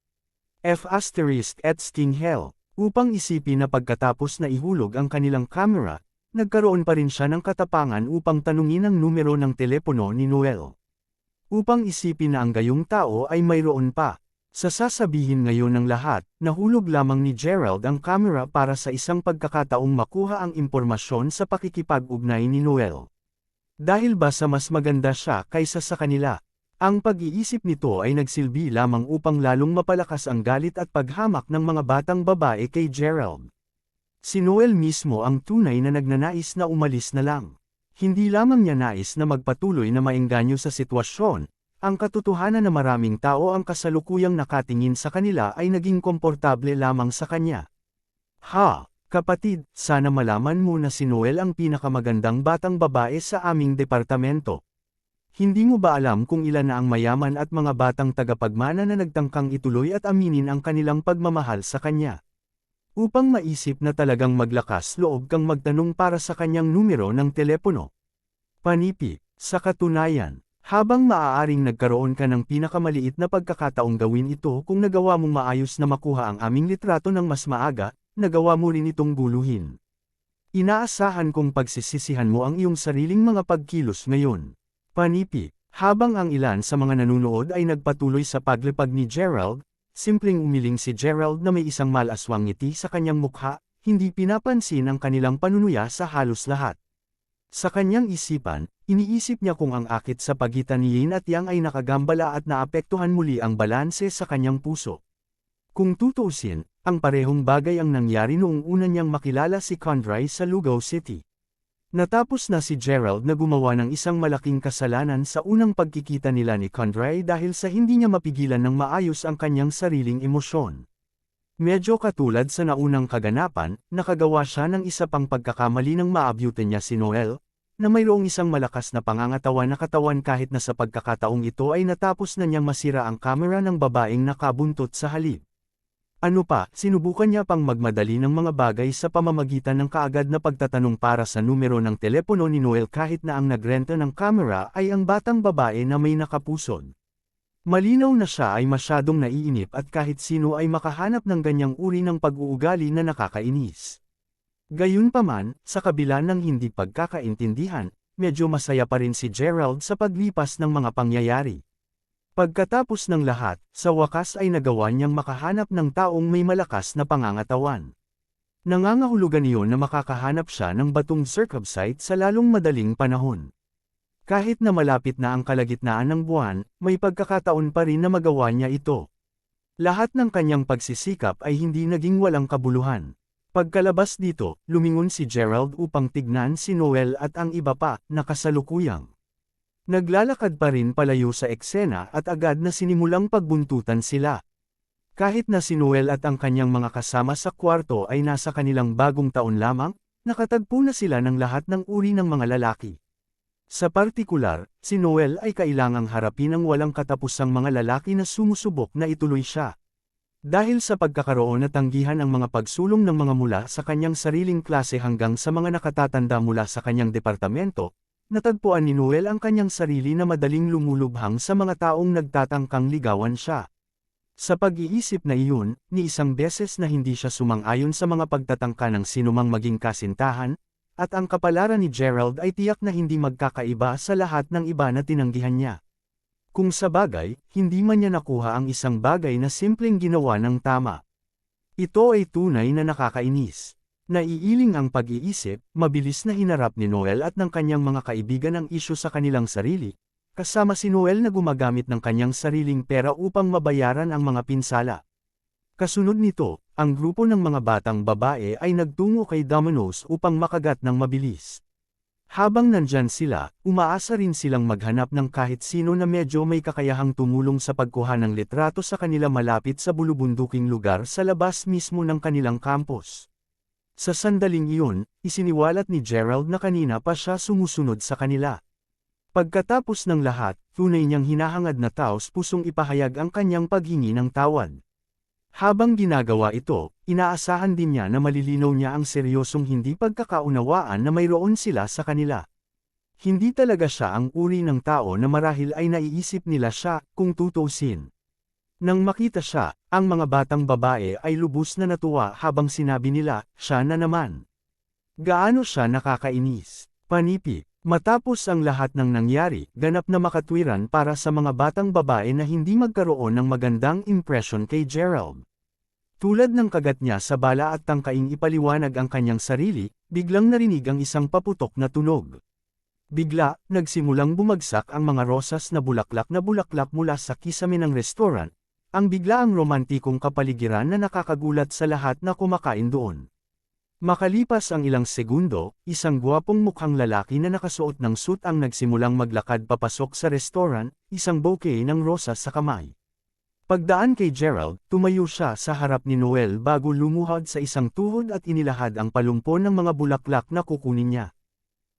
Sting hell. Upang isipin na pagkatapos na ihulog ang kanilang camera, nagkaroon pa rin siya ng katapangan upang tanungin ang numero ng telepono ni Noel. Upang isipin na ang gayong tao ay mayroon pa. Sa sasabihin ngayon ng lahat, nahulog lamang ni Gerald ang camera para sa isang pagkakataong makuha ang impormasyon sa pakikipag-ugnay ni Noel. Dahil ba sa mas maganda siya kaysa sa kanila? Ang pag-iisip nito ay nagsilbi lamang upang lalong mapalakas ang galit at paghamak ng mga batang babae kay Gerald. Si Noel mismo ang tunay na nagnanais na umalis na lang. Hindi lamang niya nais na magpatuloy na maengganyo sa sitwasyon, ang katotohanan na maraming tao ang kasalukuyang nakatingin sa kanila ay naging komportable lamang sa kanya. Ha, kapatid, sana malaman mo na si Noel ang pinakamagandang batang babae sa aming departamento. Hindi mo ba alam kung ilan na ang mayaman at mga batang tagapagmana na nagtangkang ituloy at aminin ang kanilang pagmamahal sa kanya? Upang maisip na talagang maglakas loob kang magtanong para sa kanyang numero ng telepono. Panipi, sa katunayan, habang maaaring nagkaroon ka ng pinakamaliit na pagkakataong gawin ito kung nagawa mong maayos na makuha ang aming litrato ng mas maaga, nagawa mo rin itong guluhin. Inaasahan kong pagsisisihan mo ang iyong sariling mga pagkilos ngayon. Panipi, habang ang ilan sa mga nanunood ay nagpatuloy sa paglipag ni Gerald, simpleng umiling si Gerald na may isang malaswang ngiti sa kanyang mukha, hindi pinapansin ang kanilang panunuya sa halos lahat. Sa kanyang isipan, iniisip niya kung ang akit sa pagitan ni Yin at Yang ay nakagambala at naapektuhan muli ang balanse sa kanyang puso. Kung tutuusin, ang parehong bagay ang nangyari noong una niyang makilala si Condray sa Lugaw City. Natapos na si Gerald na gumawa ng isang malaking kasalanan sa unang pagkikita nila ni Condray dahil sa hindi niya mapigilan ng maayos ang kanyang sariling emosyon. Medyo katulad sa naunang kaganapan, nakagawa siya ng isa pang pagkakamali nang maabyutin niya si Noel, na mayroong isang malakas na pangangatawan na katawan kahit na sa pagkakataong ito ay natapos na niyang masira ang kamera ng babaeng nakabuntot sa halip. Ano pa, sinubukan niya pang magmadali ng mga bagay sa pamamagitan ng kaagad na pagtatanong para sa numero ng telepono ni Noel kahit na ang nagrenta ng kamera ay ang batang babae na may nakapusod. Malinaw na siya ay masyadong naiinip at kahit sino ay makahanap ng ganyang uri ng pag-uugali na nakakainis. Gayunpaman, sa kabila ng hindi pagkakaintindihan, medyo masaya pa rin si Gerald sa paglipas ng mga pangyayari. Pagkatapos ng lahat, sa wakas ay nagawa niyang makahanap ng taong may malakas na pangangatawan. Nangangahulugan iyon na makakahanap siya ng batong circumcise sa lalong madaling panahon. Kahit na malapit na ang kalagitnaan ng buwan, may pagkakataon pa rin na magawa niya ito. Lahat ng kanyang pagsisikap ay hindi naging walang kabuluhan. Pagkalabas dito, lumingon si Gerald upang tignan si Noel at ang iba pa, na kasalukuyang naglalakad pa rin palayo sa eksena at agad na sinimulang pagbuntutan sila. Kahit na si Noel at ang kanyang mga kasama sa kwarto ay nasa kanilang bagong taon lamang, nakatagpo na sila ng lahat ng uri ng mga lalaki. Sa partikular, si Noel ay kailangang harapin ang walang katapusang mga lalaki na sumusubok na ituloy siya. Dahil sa pagkakaroon na tanggihan ang mga pagsulong ng mga mula sa kanyang sariling klase hanggang sa mga nakatatanda mula sa kanyang departamento, natagpuan ni Noel ang kanyang sarili na madaling lumulubhang sa mga taong nagtatangkang ligawan siya. Sa pag-iisip na iyon, ni isang beses na hindi siya sumang-ayon sa mga pagtatangka ng sinumang maging kasintahan, at ang kapalaran ni Gerald ay tiyak na hindi magkakaiba sa lahat ng iba na tinanggihan niya. Kung sa bagay, hindi man niya nakuha ang isang bagay na simpleng ginawa ng tama. Ito ay tunay na nakakainis. Naiiling ang pag-iisip, mabilis na hinarap ni Noel at ng kanyang mga kaibigan ang isyu sa kanilang sarili, kasama si Noel na gumagamit ng kanyang sariling pera upang mabayaran ang mga pinsala. Kasunod nito, ang grupo ng mga batang babae ay nagtungo kay Domino's upang makagat ng mabilis. Habang nandyan sila, umaasa rin silang maghanap ng kahit sino na medyo may kakayahang tumulong sa pagkuha ng litrato sa kanila malapit sa bulubunduking lugar sa labas mismo ng kanilang campus. Sa sandaling iyon, isiniwalat ni Gerald na kanina pa siya sumusunod sa kanila. Pagkatapos ng lahat, tunay niyang hinahangad na taos-pusong ipahayag ang kanyang paghingi ng tawad. Habang ginagawa ito, inaasahan din niya na malilinaw niya ang seryosong hindi pagkakaunawaan na mayroon sila sa kanila. Hindi talaga siya ang uri ng tao na marahil ay naiisip nila siya, kung tutuusin. Nang makita siya, ang mga batang babae ay lubos na natuwa habang sinabi nila, siya na naman. Gaano siya nakakainis. Panipi, matapos ang lahat ng nangyari, ganap na makatwiran para sa mga batang babae na hindi magkaroon ng magandang impression kay Gerald. Tulad ng kagat niya sa bala at tangkaing ipaliwanag ang kanyang sarili, biglang narinig ang isang paputok na tunog. Bigla, nagsimulang bumagsak ang mga rosas na bulaklak mula sa kisame ng restaurant, ang biglaang romantikong kapaligiran na nakakagulat sa lahat na kumakain doon. Makalipas ang ilang segundo, isang gwapong mukhang lalaki na nakasuot ng suit ang nagsimulang maglakad papasok sa restaurant, isang bouquet ng rosas sa kamay. Pagdaan kay Gerald, tumayo siya sa harap ni Noel bago lumuhod sa isang tuhod at inilahad ang palumpon ng mga bulaklak na kukunin niya.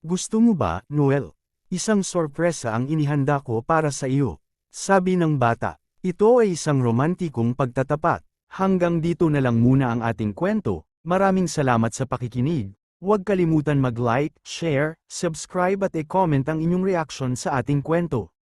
Gusto mo ba, Noel? Isang sorpresa ang inihanda ko para sa iyo. Sabi ng bata. Ito ay isang romantikong pagtatapat. Hanggang dito na lang muna ang ating kwento. Maraming salamat sa pakikinig. Huwag kalimutan mag-like, share, subscribe at i-comment ang inyong reaction sa ating kwento.